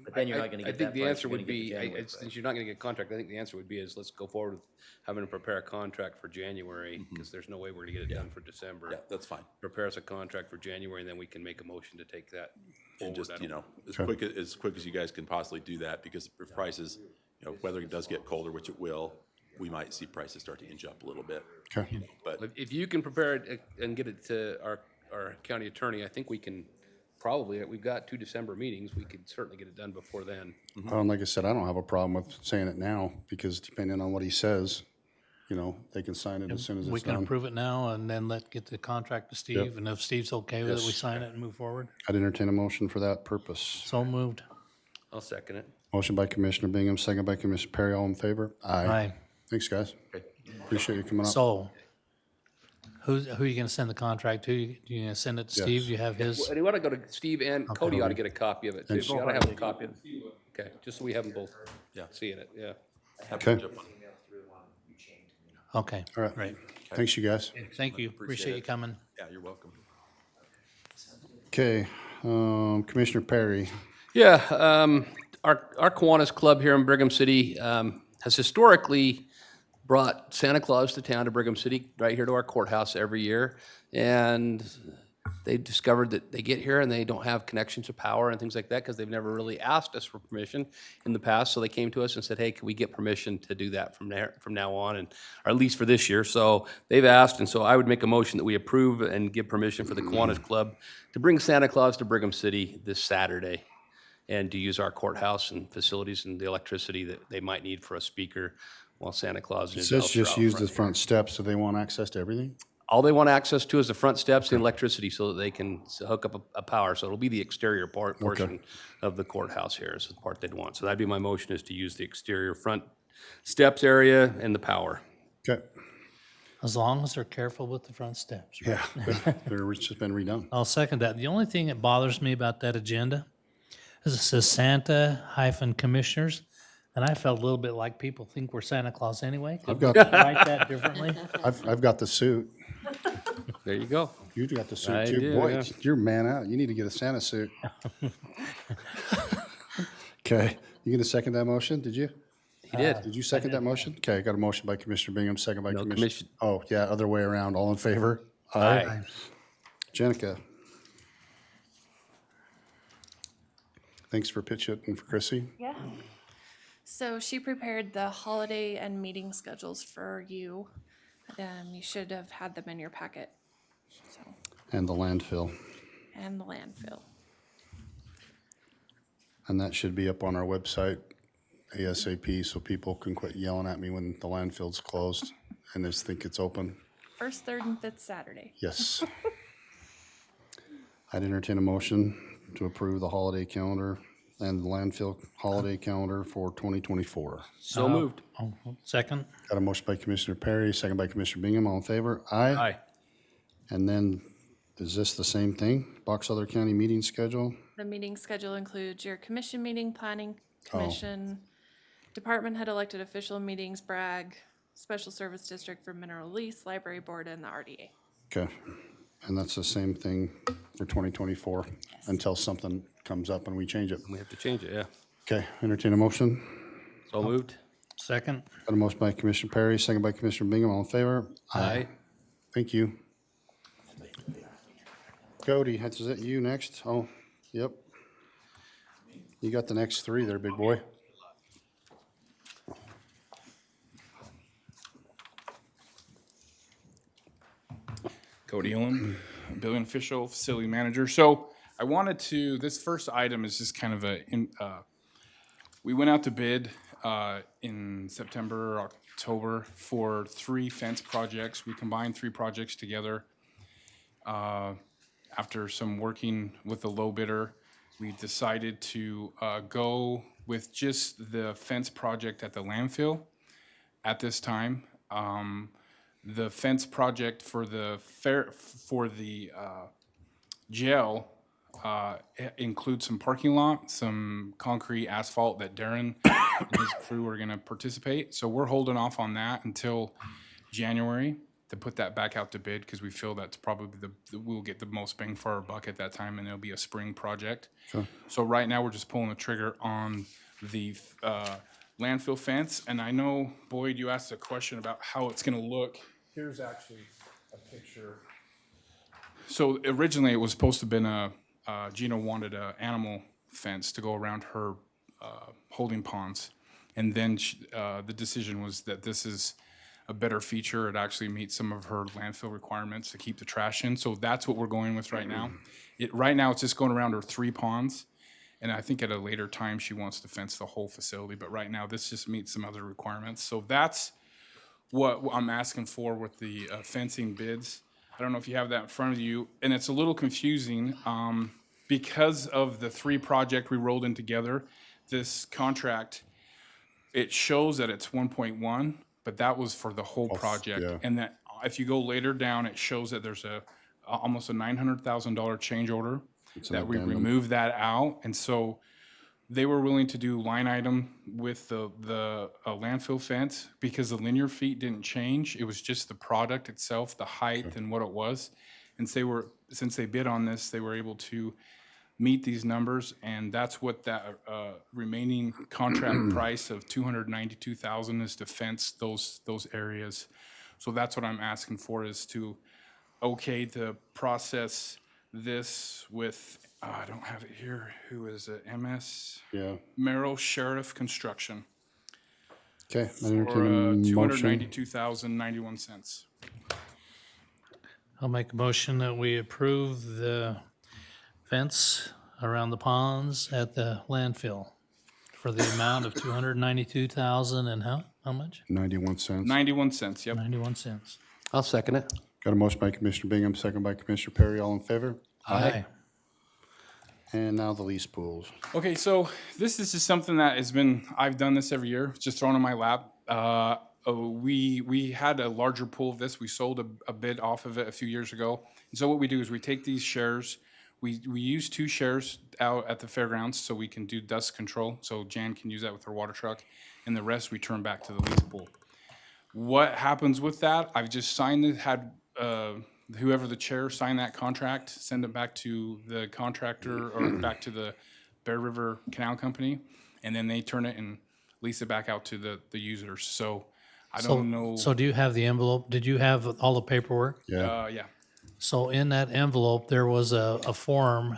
But then you're not gonna I get think that the price, answer you're gonna would get the be, January price. since you're not gonna get a contract, I think the answer would be is let's go forward with having to prepare a contract for January, because there's no way we're gonna get it done for December. Yeah, that's fine. Prepare us a contract for January, and then we can make a motion to take that And just, forward. you know, Okay. as quick as you guys can possibly do that, because if prices, you know, weather does get colder, which it will, we might see prices start to inch up a little bit. Okay. But If you can prepare it and get it to our county attorney, I think we can probably, we've got 2 December meetings, we could certainly get it done before then. Like I said, I don't have a problem with saying it now, because depending on what he says, you know, they can sign it as soon as We it's can done. approve it now and then get the contract to Steve, and if Steve's okay with it, we Yes. sign it and move forward. I'd entertain a motion for that purpose. So moved. I'll second it. Motion by Commissioner Bingham, second by Commissioner Perry, all in favor? Aye. Thanks, guys. Appreciate you coming up. So, who are you gonna send the contract to? You gonna send it to Yes. Steve? You have his? Well, you want to go to Steve and Cody ought to get a copy of it too. And You ought to have a copy of it. Okay, just so we have them both seeing it, yeah. Okay, Okay, all right. great. Thanks, you guys. Thank you. Appreciate you coming. yeah, you're welcome. Okay, Commissioner Perry. Yeah, our Kiwanis Club here in Brigham City has historically brought Santa Claus to town to Brigham City, right here to our courthouse every year. And they discovered that they get here and they don't have connections to power and things like that because they've never really asked us for permission in the past. So they came to us and said, hey, can we get permission to do that from now on, and or at least for this year? So they've asked, and so I would make a motion that we approve and give permission for the Kiwanis Club to bring Santa Claus to Brigham City this Saturday and to use our courthouse and facilities and the electricity that they might need for a speaker while Santa Claus It is says out just there use out the front. front steps, so they want access to everything? All they want access to is the front steps and electricity so that they can hook up a power. So it'll be the exterior portion of the courthouse here is the part they'd want. So that'd be my motion, is to use the exterior front steps area and the power. Okay, As long as they're careful with the front steps. yeah, they're just been redone. I'll second that. The only thing that bothers me about that agenda is it says Santa-commissioners, and I felt a little bit like people think we're Santa Claus anyway. Could I've got- we write that differently? I've got the suit. There you go. You got the suit I too. do, Boy, yeah. you're man out. You need to get a Santa suit. Okay, you gonna second that motion? Did you? He did. Did you second that motion? Okay, I got a motion by Commissioner Bingham, second by No, Commissioner. Oh, yeah, other way around. All in favor? Aye. Jenica. Thanks for pitch hitting for Chrissy. Yeah. So she prepared the holiday and meeting schedules for you. You should have had them in your packet. So, And the landfill. and the landfill. And that should be up on our website ASAP, so people can quit yelling at me when the landfill's closed and just think it's open. First, third, and fifth Saturday. Yes. I'd entertain a motion to approve the holiday calendar and the landfill holiday calendar for 2024. So moved. Oh, second? Got a motion by Commissioner Perry, second by Commissioner Bingham. All in favor? Aye. Aye. And then, is this the same thing? Box Elder County meeting schedule? The meeting schedule includes your commission meeting, planning commission, department head elected official meetings, bragg, special service district for mineral lease, library board, and the RDA. Okay. And that's the same thing for 2024 until something comes up and we change it. We have to change it, yeah. Okay, entertain a motion. So moved. Second? Got a motion by Commissioner Perry, second by Commissioner Bingham. All in favor? Aye. Thank you. Cody, is it you next? Oh, yep. You got the next three there, big boy. Cody Hillen, building official, facility manager. So I wanted to, this first item is just kind of we went out to bid in September, October for 3 fence projects. We combined 3 projects together. After some working with the low bidder, we decided to go with just the fence project at the landfill at this time. The fence project for the jail includes some parking lot, some concrete asphalt that Darren and his crew are gonna participate. So we're holding off on that until January to put that back out to bid, because we feel that's probably we'll get the most bang for our buck at that time, and it'll be a spring project. So right now, we're just pulling the trigger on the landfill fence. And I know, Boyd, you asked a question about how it's gonna look. Here's actually a picture. So originally, it was supposed to have been a Gina wanted a animal fence to go around her holding ponds. And then the decision was that this is a better feature. It actually meets some of her landfill requirements to keep the trash in. So that's what we're going with right now. Right now, it's just going around her 3 ponds. And I think at a later time, she wants to fence the whole facility. But right now, this just meets some other requirements. So that's what I'm asking for with the fencing bids. I don't know if you have that in front of you. And it's a little confusing because of the 3 project we rolled in together. This contract, it shows that it's 1.1, but that was for the whole project. yeah. And that if you go later down, it shows that there's almost a $900,000 change order It's an that we addendum. removed that out. And so they were willing to do line item with the landfill fence because the linear feet didn't change. It was just the product itself, the height and what it was. And since they bid on this, they were able to meet these numbers, and that's what that remaining contract price of $292,000 is to fence those areas. So that's what I'm asking for, is to to process this with I don't have it here. Who is it? MS Yeah. Merrill Sheriff Construction Okay. for Entertain a motion. $292,091. I'll make a motion that we approve the fence around the ponds at the landfill for the amount of $292,000 and how much? 91 cents. 91 cents. Yep. 91 cents. I'll second it. Got a motion by Commissioner Bingham, second by Commissioner Perry. All in favor? Aye. And now the lease pools. Okay, so this is just something that I've done this every year, just thrown in my lap. We had a larger pool of this. We sold a bid off of it a few years ago. And so what we do is we take these shares, we use 2 shares out at the fairgrounds so we can do dust control. So Jan can use that with her water truck, and the rest we turn back to the lease pool. What happens with that? I've just signed it, had whoever the chair sign that contract, send it back to the contractor or back to the Bear River Canal Company, and then they turn it and lease it back out to the users. So I don't know. So do you have the envelope? Did you have all the paperwork? Yeah. Yeah. So in that envelope, there was a form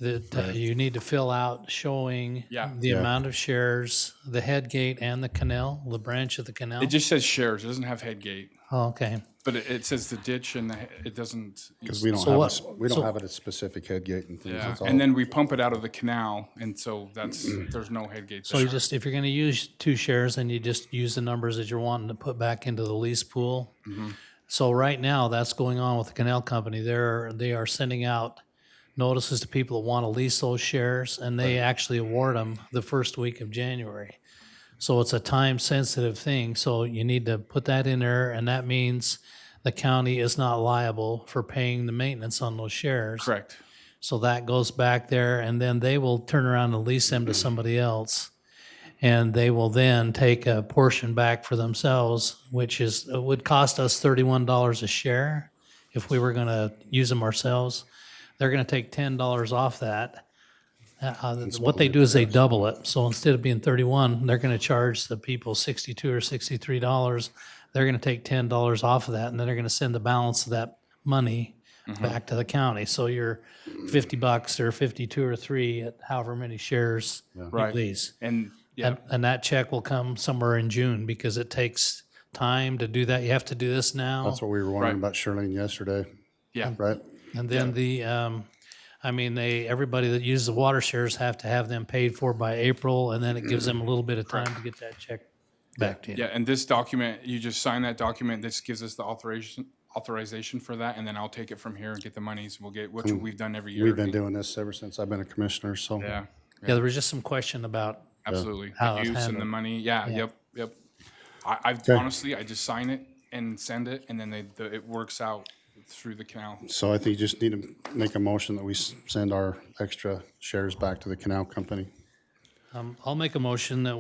that you need to fill out showing Yeah. the Yeah. amount of shares, the head gate and the canal, the branch of the canal. It just says shares. It doesn't have head gate, Oh, okay. but it says the ditch and it doesn't. Because we don't So have, what- we don't so- have it at specific head gate and things. Yeah, It's all- and then we pump it out of the canal, and so there's no head gate So there. you just, if you're gonna use 2 shares, then you just use the numbers that you're wanting to put back into the lease pool. So right now, that's going on with the canal company. They are sending out notices to people that want to lease those shares, and they actually award them the first week of January. So it's a time-sensitive thing, so you need to put that in there, and that means the county is not liable for paying the maintenance on those shares. Correct. So that goes back there, and then they will turn around and lease them to somebody else. And they will then take a portion back for themselves, which would cost us $31 a share if we were gonna use them ourselves. They're gonna take $10 off that. What they do is they double it. So instead of being 31, they're gonna charge the people $62 or $63. They're gonna take $10 off of that, and then they're gonna send the balance of that money back to the county. So you're $50 or 52 or 3 at however many shares you Right. lease. And yeah, And that check will come somewhere in June because it takes time to do that. You have to do this now. That's what we were wondering Right. about Shirlene yesterday, yeah. right? And then everybody that uses the water shares have to have them paid for by April, and then it gives them a little bit of time to get that check back to you. Yeah, and this document, you just sign that document, this gives us the authorization for that, and then I'll take it from here and get the monies, we'll get, which we've done every year. We've been doing this ever since I've been a commissioner, so. Yeah, Yeah, there was just some question about, absolutely. How The it's use and the handled. money, yeah, Yeah. yep. I Okay. honestly, I just sign it and send it, and then it works out through the canal. So I think you just need to make a motion that we send our extra shares back to the canal company. I'll make a motion that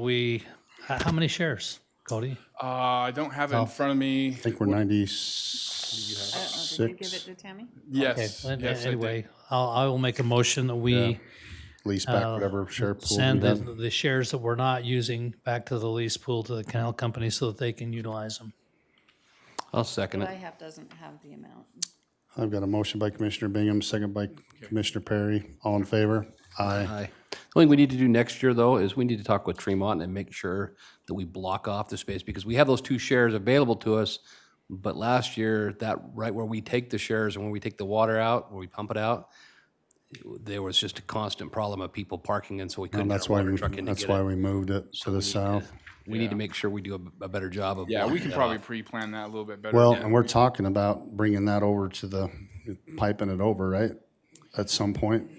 how many shares, Cody? I don't have it in front of me. I think we're 96. to Tammy? Yes, Okay, yes, I did. anyway, I will make a motion that we Lease back whatever share pool we send have. the shares that we're not using back to the lease pool to the canal company so that they can utilize them. I'll second What I it. have doesn't have the amount. I've got a motion by Commissioner Bingham, second by Commissioner Perry. All in favor? Aye. The only thing we need to do next year, though, is we need to talk with Tremont and make sure that we block off the space, because we have those 2 shares available to us. But last year, that, right where we take the shares and when we take the water out, where we pump it out, there was just a constant problem of people parking, and so we couldn't And get that's our why water we, truck in to that's get why it. we moved it to the south. We need to make sure we do a better job of. Yeah, we blocking can that probably off. pre-plan that a little bit better. Well, Yeah. and we're talking about bringing that over to the, piping it over, right? At some point.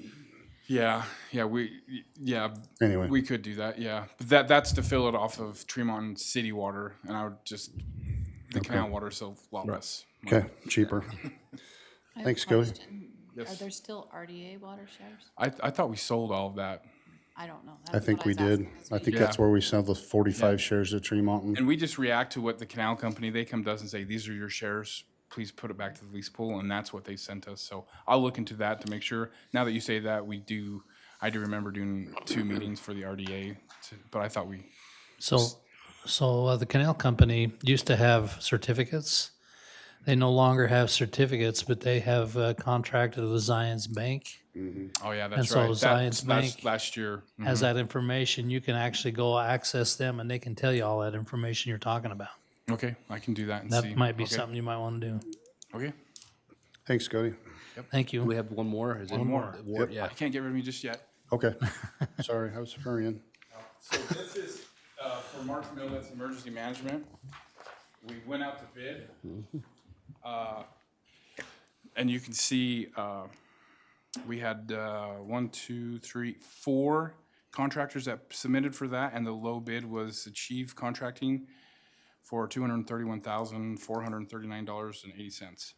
Yeah, Anyway. we could do that, yeah. But that's to fill it off of Tremont city water, and I would just, the canal water so a lot less. Okay, cheaper. I have a Thanks, Cody. question. Are Yes. there still RDA water shares? I thought we sold all of that. I don't know. I That's think what we was did. asking this I think Yeah. that's where we sell those 45 shares of Tremont. And we just react to what the canal company, they come to us and say, these are your shares, please put it back to the lease pool, and that's what they sent us. So I'll look into that to make sure. Now that you say that, I do remember doing 2 meetings for the RDA, but I thought we, So the canal company used to have certificates. They no longer have certificates, but they have contracted with Zions Bank. oh yeah, And that's so right. Zions That's Bank last year. Mhm. Has that information. You can actually go access them and they can tell you all that information you're talking about. Okay, I can do that and see. That might be Okay. something you might want to do. Okay. Thanks, Cody. Thank you. We have one more? Is it One more. Yeah. I can't get rid of me just yet. Okay. Sorry, I was hurrying. So this is for Mark Millet's emergency management. We went out to bid. And you can see, we had 4 contractors that submitted for that, and the low bid was Achieve Contracting for $231,439.80.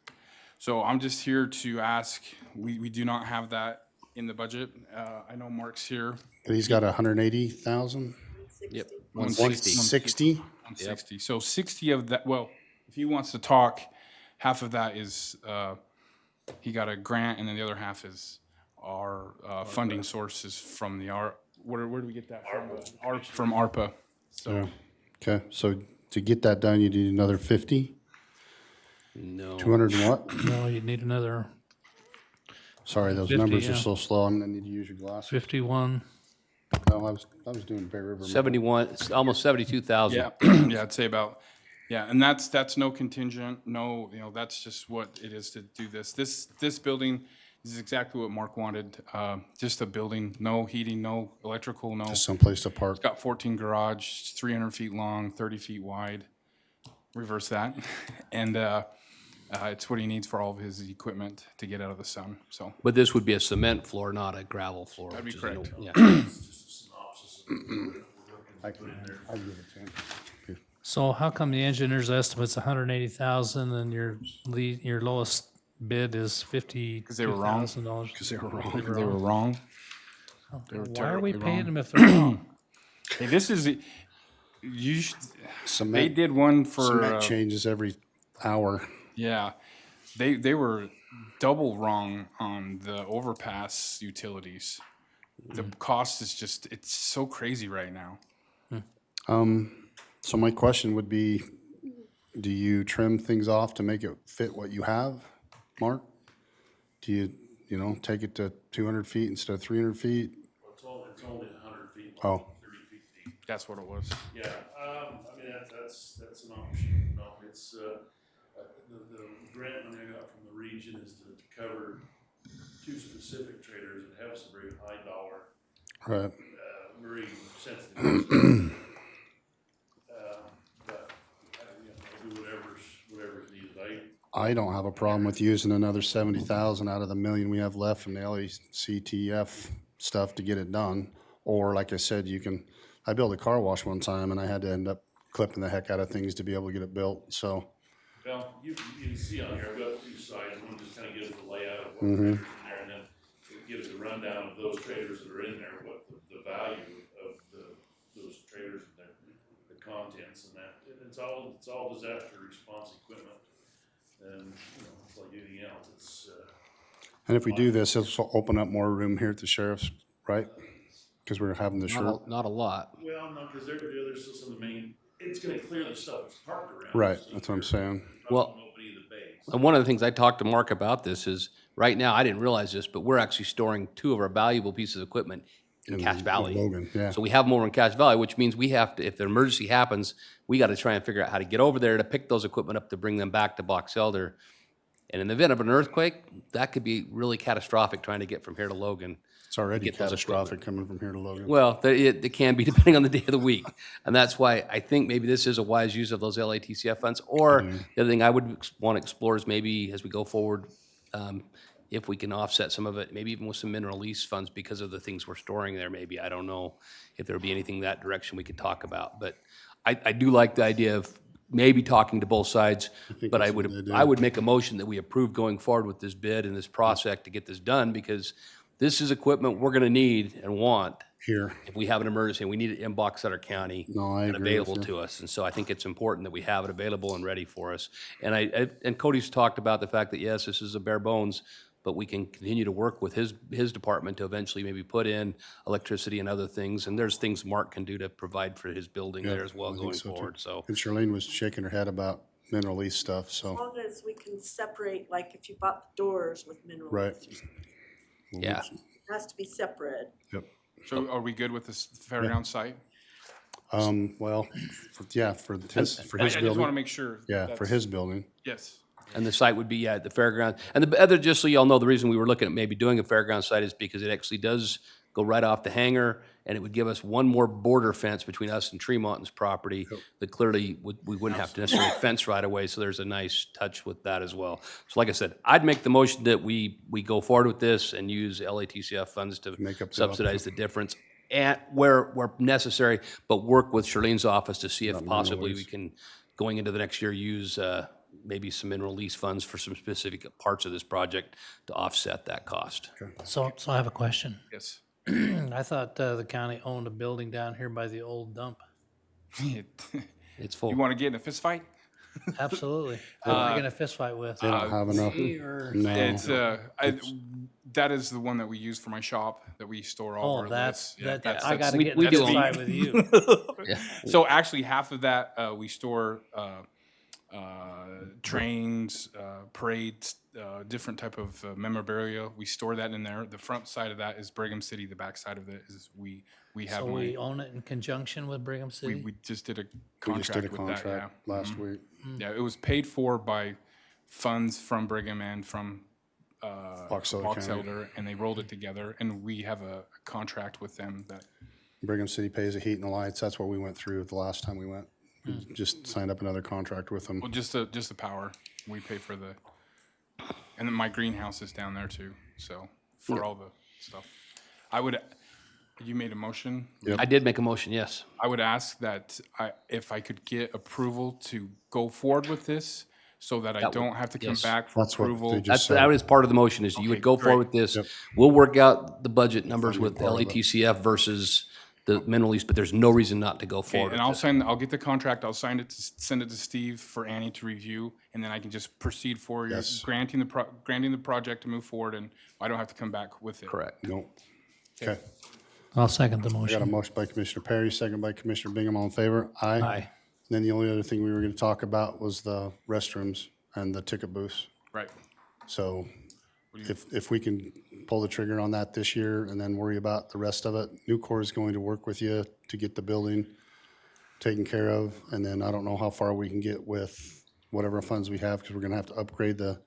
So I'm just here to ask, we do not have that in the budget. I know Mark's here. But he's got 180,000? Yep. 160. 60? 160. So 60 of that, well, if he wants to talk, half of that is, he got a grant, and then the other half is our funding sources from the where do we get that from? From ARPA. Yeah. Okay, so to get that done, you need another 50? No. 200 and what? No, you need another Sorry, those 50, numbers are yeah. so slow. I'm gonna need to use your glasses. 51. No, I was doing Bear River. 71, it's almost 72,000. Yeah, yeah, I'd say about, yeah, and that's no contingent, no, that's just what it is to do this. This building is exactly what Mark wanted, just a building, no heating, no electrical, no. Just someplace to park. It's got 14 garage, 300 feet long, 30 feet wide. Reverse that. And it's what he needs for all of his equipment to get out of the sun, so. But this would be a cement floor, not a gravel floor. That'd be which is a no- correct. Yeah. I can give it to him. So how come the engineer's estimate's 180,000 and your lowest bid is Because they were wrong. $52,000? Because they were wrong. They were wrong. They were Why are we terribly paying wrong. them if they're wrong? Hey, this is, they Cement, did one for, cement changes every hour. yeah, they were double wrong on the overpass utilities. The cost is just, it's so crazy right now. So my question would be, do you trim things off to make it fit what you have, Mark? Do you, take it to 200 feet instead of 300 feet? It's only 100 feet Oh. long, 30 feet deep. That's what it was. Yeah, I mean, that's an option, it's, the grant money I got from the region is to cover 2 specific trailers that have some very high dollar, Right. very sensitive. But, I'll do whatever's needed. I don't have a problem with using another 70,000 out of the million we have left from the LECTF stuff to get it done. Or like I said, I built a car wash one time and I had to end up clipping the heck out of things to be able to get it built, so. Well, you can see on here, I've got 2 sides, one just kind of gives the layout of what trailers in there, and then it gives a rundown of those trailers that are in there, what the value of those trailers and the contents and that. And it's all disaster response equipment, and, it's like anything else, it's, And if we do this, it'll open up more room here at the sheriff's, right? Because we're having the short. Not a lot. well, no, because there's still some of the main, it's gonna clear the stuff that's parked around. Right, so that's what I'm saying. probably Well- won't open either bay, And one of the things I talked to Mark about this is, right now, I didn't realize this, but we're actually storing 2 of our valuable pieces of equipment in Cache Valley. Logan, yeah. So we have more in Cache Valley, which means we have to, if an emergency happens, we got to try and figure out how to get over there to pick those equipment up to bring them back to Box Elder. And in the event of an earthquake, that could be really catastrophic trying to get from here to Logan. It's already Get those catastrophic coming from here to Logan. Well, it can be depending on the day of the week. And that's why I think maybe this is a wise use of those LATCF funds. Or the other thing I would want to explore is maybe as we go forward, if we can offset some of it, maybe even with some mineral lease funds because of the things we're storing there, maybe. I don't know if there would be anything that direction we could talk about. But I do like the idea of maybe talking to both sides. But that's a good idea. I would make a motion that we approve going forward with this bid and this project to get this done, because this is equipment we're gonna need and want Here, if we have an emergency, and we need it in Box Elder County No, I and agree with available you. to us. And so I think it's important that we have it available and ready for us. And and Cody's talked about the fact that, yes, this is a bare bones, but we can continue to work with his department to eventually maybe put in electricity and other things. And there's things Mark can do to provide for his building there as well I think going so, too. forward, so. And Charlene was shaking her head about mineral lease stuff, As so, long as we can separate, like if you bought the doors with mineral right. lease, Yeah. it has to be separate. Yep. So are we good with this fairground site? Well, for his I just want to building. make sure. Yeah, for that's- his building. Yes. And the site would be at the fairground. And the other, just so y'all know, the reason we were looking at maybe doing a fairground site is because it actually does go right off the hangar, and it would give us one more border fence between us and Tremont's property that clearly we wouldn't have to necessarily fence right away, so there's a nice touch with that as well. So like I said, I'd make the motion that we go forward with this and use LATCF funds to Make up the subsidize the difference and where necessary, but work with Charlene's office to see if possibly we can, going into the next year, use maybe some mineral lease funds for some specific parts of this project to offset that cost. So I have a question. Yes. I thought the county owned a building down here by the old dump. It's full. You want to get in a fist fight? Absolutely. Who am I gonna fist fight with? They don't have enough. Me or- No. It's that is the one that we use for my shop that we store all of Oh, our that's, lists. Yeah, that, I gotta we- get we in a do fist own- fight with you. So actually, half of that we store trains, parades, different type of memorabilia. We store that in there. The front side of that is Brigham City. The back side of it is we have So my, we own it in conjunction with Brigham City? we just did a We just did a contract with that. Yeah. contract last week. Yeah, it was paid for by funds from Brigham and from Box Elder Box County. Elder, and they rolled it together, and we have a contract with them that, Brigham City pays the heat and the lights. That's what we went through the last time we went. We Hmm. just signed up another contract with them. well, just the power. We pay for the, and then my greenhouse is down there too, so, for all the stuff. You made a motion? I did make a motion, yes. I would ask that if I could get approval to go forward with this, so that I That would- don't have to come yes. back for That's what they approval. just That is part of the motion, is you would Okay, go forward with great. this. We'll work out the budget numbers with part of it. LATCF versus the mineral lease, but there's no reason not to go Okay, forward and with this. I'll get the contract, I'll send it to Steve for Annie to review, and then I can just proceed for your Yes. granting the project to move forward, and I don't have to come back with it. Correct. No. Okay. I'll second the I got a motion. motion by Commissioner Perry, second by Commissioner Bingham. All in favor? Aye. Aye. Then the only other thing we were gonna talk about was the restrooms and the ticket booths. Right. So if we can pull the trigger on that this year and then worry about the rest of it, Nucor is going to work with you to get the building taken care of. And then I don't know how far we can get with whatever funds we have, because we're gonna have to upgrade the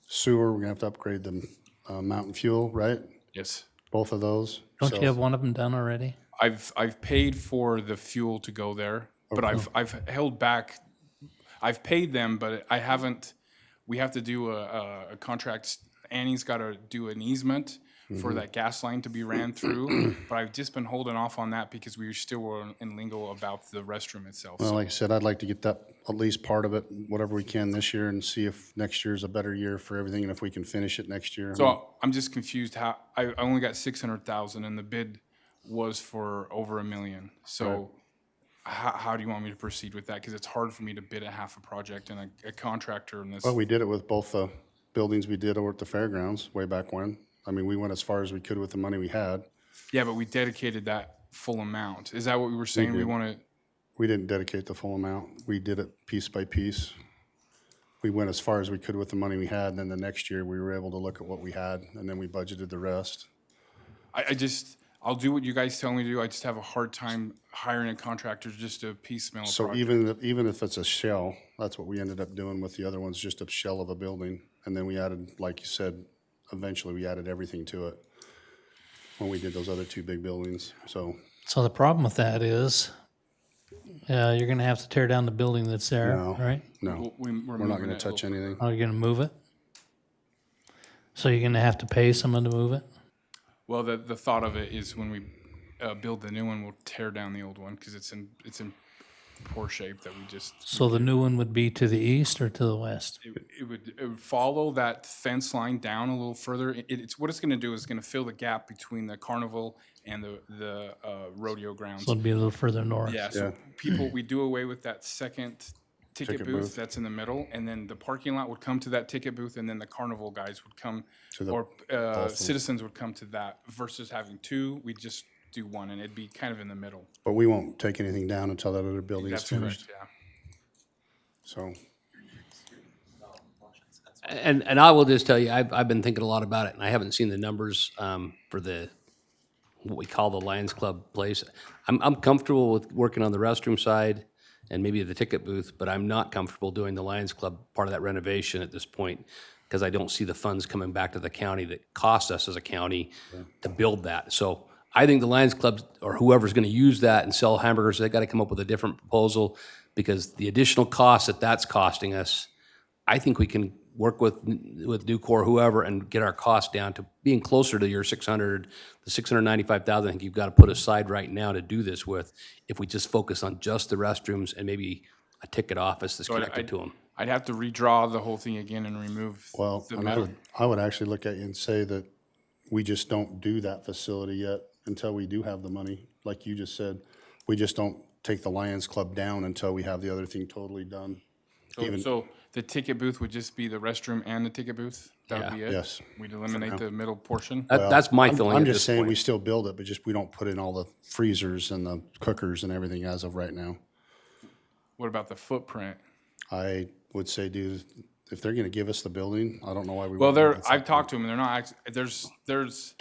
sewer, we're gonna have to upgrade the mountain fuel, right? Yes. Both of those. Don't So- you have one of them done already? I've paid for the fuel to go there, but I've held back. I've paid them, but I haven't. We have to do a contract. Annie's got to do an easement for that gas line to be ran through, but I've just been holding off on that because we still were in lingo about the restroom itself. Well, So like I said, I'd like to get that, at least part of it, whatever we can this year, and see if next year's a better year for everything, and if we can finish it next year. So I'm just confused how, I only got 600,000 and the bid was for over $1 million. So how do you want me to proceed with that? Because it's hard for me to bid a half a project and a contractor in this. Well, we did it with both the buildings we did over at the fairgrounds way back when. I mean, we went as far as we could with the money we had. Yeah, but we dedicated that full amount. Is that what we were saying? We did. want to, We didn't dedicate the full amount. We did it piece by piece. we went as far as we could with the money we had, and then the next year, we were able to look at what we had, and then we budgeted the rest. I'll do what you guys tell me to do. I just have a hard time hiring a contractor just to piecemeal a So project. even if it's a shell, that's what we ended up doing with the other ones, just a shell of a building. And then we added, like you said, eventually we added everything to it when we did those other two big buildings, so. So the problem with that is, you're gonna have to tear down the building that's there, No. right? No, We're we're not moving gonna it touch over. anything. Are you gonna move it? So you're gonna have to pay someone to move it? Well, the thought of it is when we build the new one, we'll tear down the old one because it's in poor shape that we just. So the new one would be to the east or to the west? It would follow that fence line down a little further. It's what it's going to do is going to fill the gap between the carnival and the rodeo grounds. So it'd be a little further north? Yeah, so people, we do away with that second ticket Ticket booth booth. that's in the middle, and then the parking lot would come to that ticket booth, and then the carnival guys would come, To the or Dolphins. citizens would come to that, versus having two, we'd just do one, and it'd be kind of in the middle. But we won't take anything down until that other building is That's finished, correct, yeah. so. And I will just tell you, I've been thinking a lot about it, and I haven't seen the numbers for the, what we call the Lions Club place. I'm comfortable with working on the restroom side and maybe the ticket booth, but I'm not comfortable doing the Lions Club part of that renovation at this point, because I don't see the funds coming back to the county that cost us as a county to build that. So I think the Lions Club, or whoever's gonna use that and sell hamburgers, they gotta come up with a different proposal, because the additional cost that that's costing us, I think we can work with Nucor, whoever, and get our costs down to being closer to your 600, the 695,000 I think you've got to put aside right now to do this with, if we just focus on just the restrooms and maybe a ticket office that's So connected to them. I'd have to redraw the whole thing again and remove Well, the and I middle. would actually look at you and say that we just don't do that facility yet until we do have the money. Like you just said, we just don't take the Lions Club down until we have the other thing totally done. So the ticket booth would just be the restroom and the ticket booth? That would be it? Yes. We'd eliminate the middle portion? That's my feeling I'm at just this saying we point. still build it, but just we don't put in all the freezers and the cookers and everything as of right now. What about the footprint? I would say, dude, if they're gonna give us the building, I don't know why we. Well, wouldn't give us I've that. talked to them, and they're not, there's,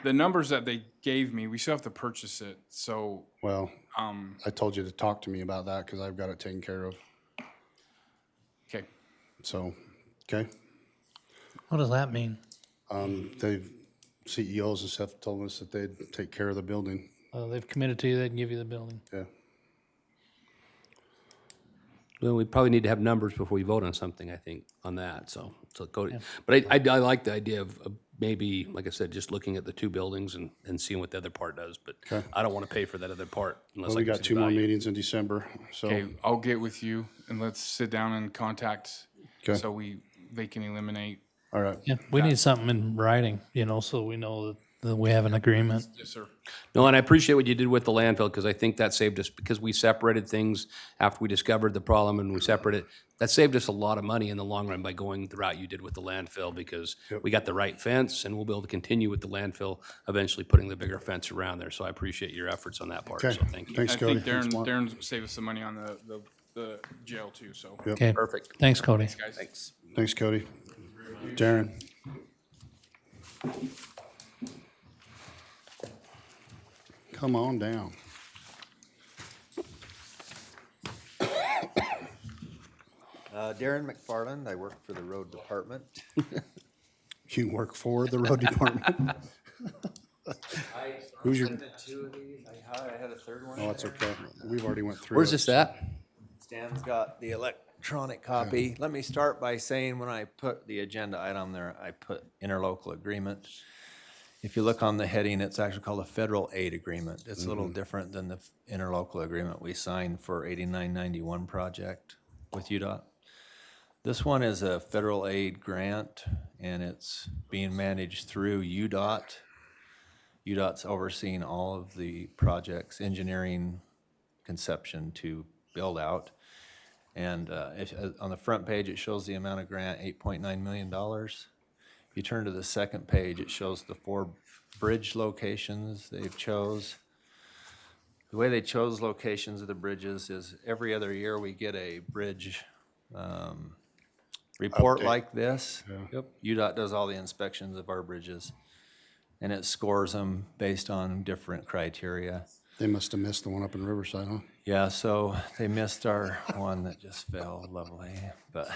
the numbers that they gave me, we still have to purchase it, so, Well, I told you to talk to me about that because I've got it taken care of. okay. So, okay. What does that mean? They've, CEOs and stuff told us that they'd take care of the building. They've committed to you, they can give you the building. Yeah. Well, we probably need to have numbers before we vote on something, I think, on that, so Cody. But I like the idea of maybe, like I said, just looking at the two buildings and seeing what the other part does, but Okay. I don't want to pay for that other part unless Well, I we can got see two the more value. meetings in December, so. Okay, I'll get with you, and let's sit down and contact, Okay. so they can eliminate. All right. Yeah, we need something in writing, so we know that we have an agreement. Yes, sir. No, and I appreciate what you did with the landfill, because I think that saved us, because we separated things after we discovered the problem and we separated, that saved us a lot of money in the long run by going the route you did with the landfill, because we got the right fence, and we'll be able to continue with the landfill, eventually putting the bigger fence around there, so I appreciate your efforts on that part, Okay. so thank you. Thanks, I Cody. think Thanks, Mark. Darren saved us some money on the jail too, so. Yep. Okay, Perfect. thanks, Cody. Guys. Thanks. Thanks, Cody. Darren. Come on down. Darren McFarland, I work for the road department. You work for the road department? Who's your, Two of these, I had a third one. oh, that's okay. We've already went through. Where's it. this at? Stan's got the electronic copy. Let me start by saying, when I put the agenda item there, I put interlocal agreement. If you look on the heading, it's actually called a federal aid agreement. It's a little different than the interlocal agreement we signed for 8991 project with UDOT. This one is a federal aid grant, and it's being managed through UDOT. UDOT's overseeing all of the projects, engineering, conception to build out. And on the front page, it shows the amount of grant, $8.9 million. If you turn to the second page, it shows the 4 bridge locations they've chose. The way they chose locations of the bridges is every other year we get a bridge report Update. like this, Yep. UDOT does all the inspections of our bridges. And it scores them based on different criteria. They must have missed the one up in Riverside, huh? Yeah, so they missed our one that just fell lovely, but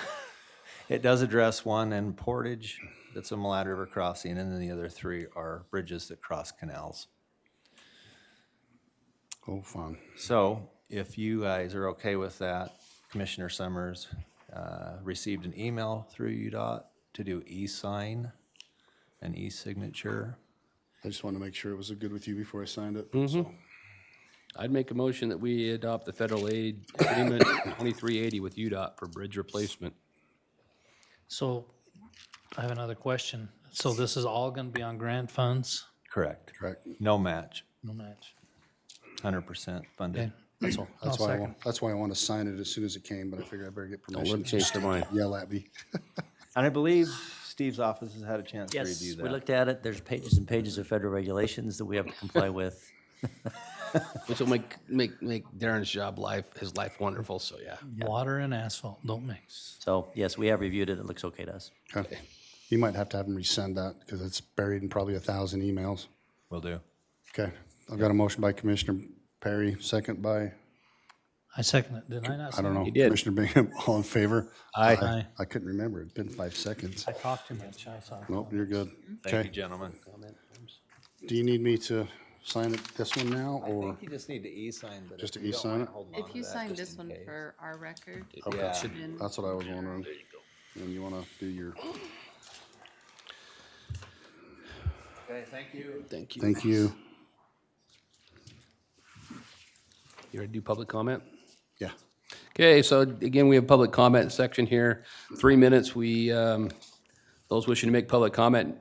it does address one in Portage, that's a Malad River crossing, and then the other three are bridges that cross canals. Oh, fun. So if you guys are okay with that, Commissioner Summers received an email through UDOT to do e-sign and e-signature. I just wanted to make sure it was good with you before I signed it. Mm-hmm. So, I'd make a motion that we adopt the federal aid agreement 2380 with UDOT for bridge replacement. So I have another question. So this is all gonna be on grant funds? Correct. Correct. No match, No match. 100% funded. Okay. That's all. That's I'll why second. That's why I wanted to sign it as soon as it came, but I figured I better get Don't let permission. them change their mind. Yell at me. And I believe Steve's office has had a chance to Yes, review we that. looked at it. There's pages and pages of federal regulations that we have to comply with. Which will make Darren's his life wonderful, so yeah. Water and asphalt don't mix. So, yes, we have reviewed it. It looks okay to us. Okay. You might have to have them resend that because it's buried in probably 1,000 emails. Will do. Okay. I've got a motion by Commissioner Perry, second by, I second it. Did I not? I don't know, You did. Commissioner Bingham. All in favor? Aye. Aye. I couldn't remember. It'd been 5 seconds. I talked too much. I saw. Nope, you're good. Thank you, Okay. gentlemen. Do you need me to sign it, this one now, I or? think you just need to e-sign, but Just if to you don't e-sign mind it? holding on If to you that sign just this in one case. for our record. Okay. Yeah. then- That's what I was wondering. And you want to do your, Okay, thank you. Thank you. thank you. You ready to do public comment? Yeah. Okay, so again, we have public comment section here. 3 minutes, those wishing to make public comment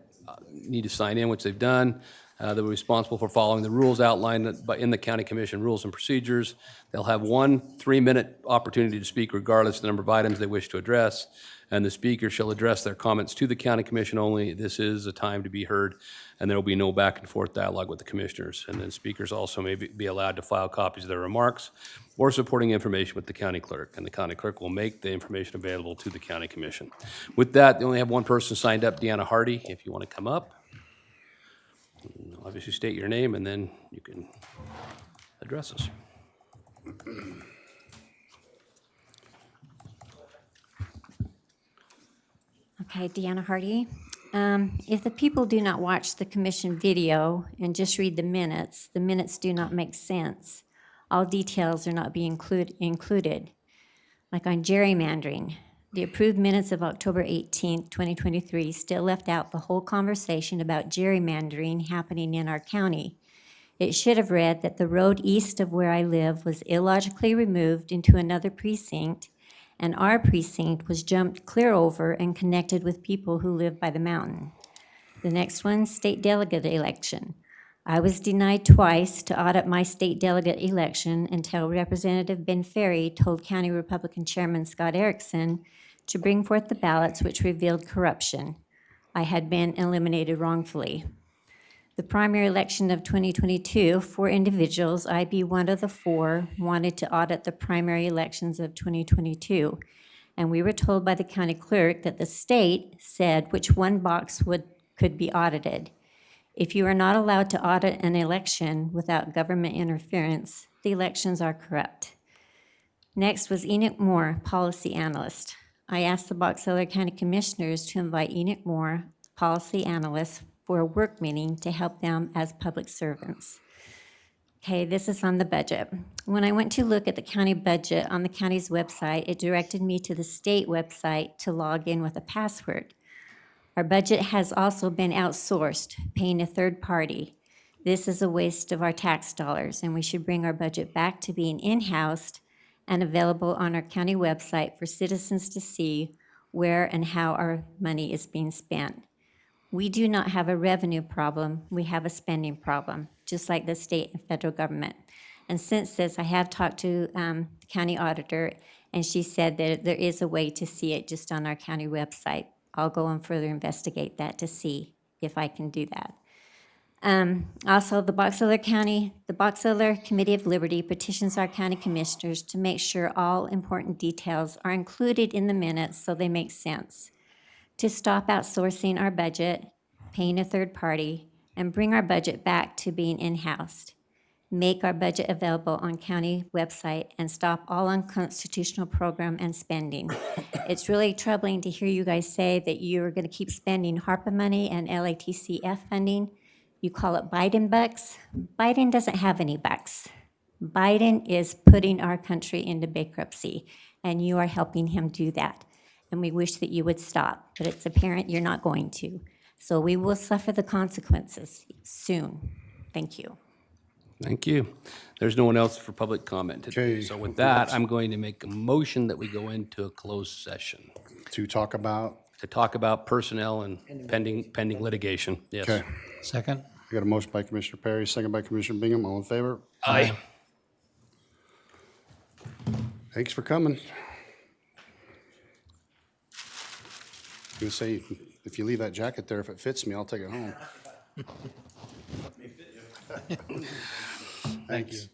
need to sign in, which they've done. They're responsible for following the rules outlined in the county commission rules and procedures. They'll have 1 3-minute opportunity to speak regardless of the number of items they wish to address. And the speaker shall address their comments to the county commission only. This is a time to be heard, and there will be no back and forth dialogue with the commissioners. And then speakers also may be allowed to file copies of their remarks or supporting information with the county clerk. And the county clerk will make the information available to the county commission. With that, they only have 1 person signed up, Deanna Hardy, if you want to come up. Obviously state your name and then you can address us. Okay, Deanna Hardy. If the people do not watch the commission video and just read the minutes do not make sense. All details are not being included. Like on gerrymandering, the approved minutes of October 18th, 2023 still left out the whole conversation about gerrymandering happening in our county. It should have read that the road east of where I live was illogically removed into another precinct, and our precinct was jumped clear over and connected with people who live by the mountain. The next one, state delegate election. I was denied twice to audit my state delegate election until Representative Ben Ferry told County Republican Chairman Scott Erickson to bring forth the ballots which revealed corruption. I had been eliminated wrongfully. The primary election of 2022, 4 individuals, I be one of the 4, wanted to audit the primary elections of 2022. And we were told by the county clerk that the state said which one box could be audited. If you are not allowed to audit an election without government interference, the elections are corrupt. Next was Enoch Moore, policy analyst. I asked the Box Elder County Commissioners to invite Enoch Moore, policy analyst, for a work meeting to help them as public servants. Okay, this is on the budget. When I went to look at the county budget on the county's website, it directed me to the state website to log in with a password. Our budget has also been outsourced, paying a third party. This is a waste of our tax dollars, and we should bring our budget back to being in-house and available on our county website for citizens to see where and how our money is being spent. We do not have a revenue problem, we have a spending problem, just like the state and federal government. And since this, I have talked to the county auditor, and she said that there is a way to see it just on our county website. I'll go and further investigate that to see if I can do that. Also, the Box Elder Committee of Liberty petitions our county commissioners to make sure all important details are included in the minutes so they make sense. To stop outsourcing our budget, paying a third party, and bring our budget back to being in-house. Make our budget available on county website and stop all unconstitutional program and spending. It's really troubling to hear you guys say that you're gonna keep spending HARPA money and LATCF funding. You call it Biden bucks. Biden doesn't have any bucks. Biden is putting our country into bankruptcy, and you are helping him do that. And we wish that you would stop, but it's apparent you're not going to. So we will suffer the consequences soon. Thank you. Thank you. There's no one else for public comment today. Okay. So with that, I'm going to make a motion that we go into a closed session To talk about, to talk about personnel and pending litigation. Yes. okay. Second? I got a motion by Commissioner Perry, second by Commissioner Bingham. All in favor? Aye. Thanks for coming. I was gonna say, if you leave that jacket there, if it fits me, I'll take it home. Thanks.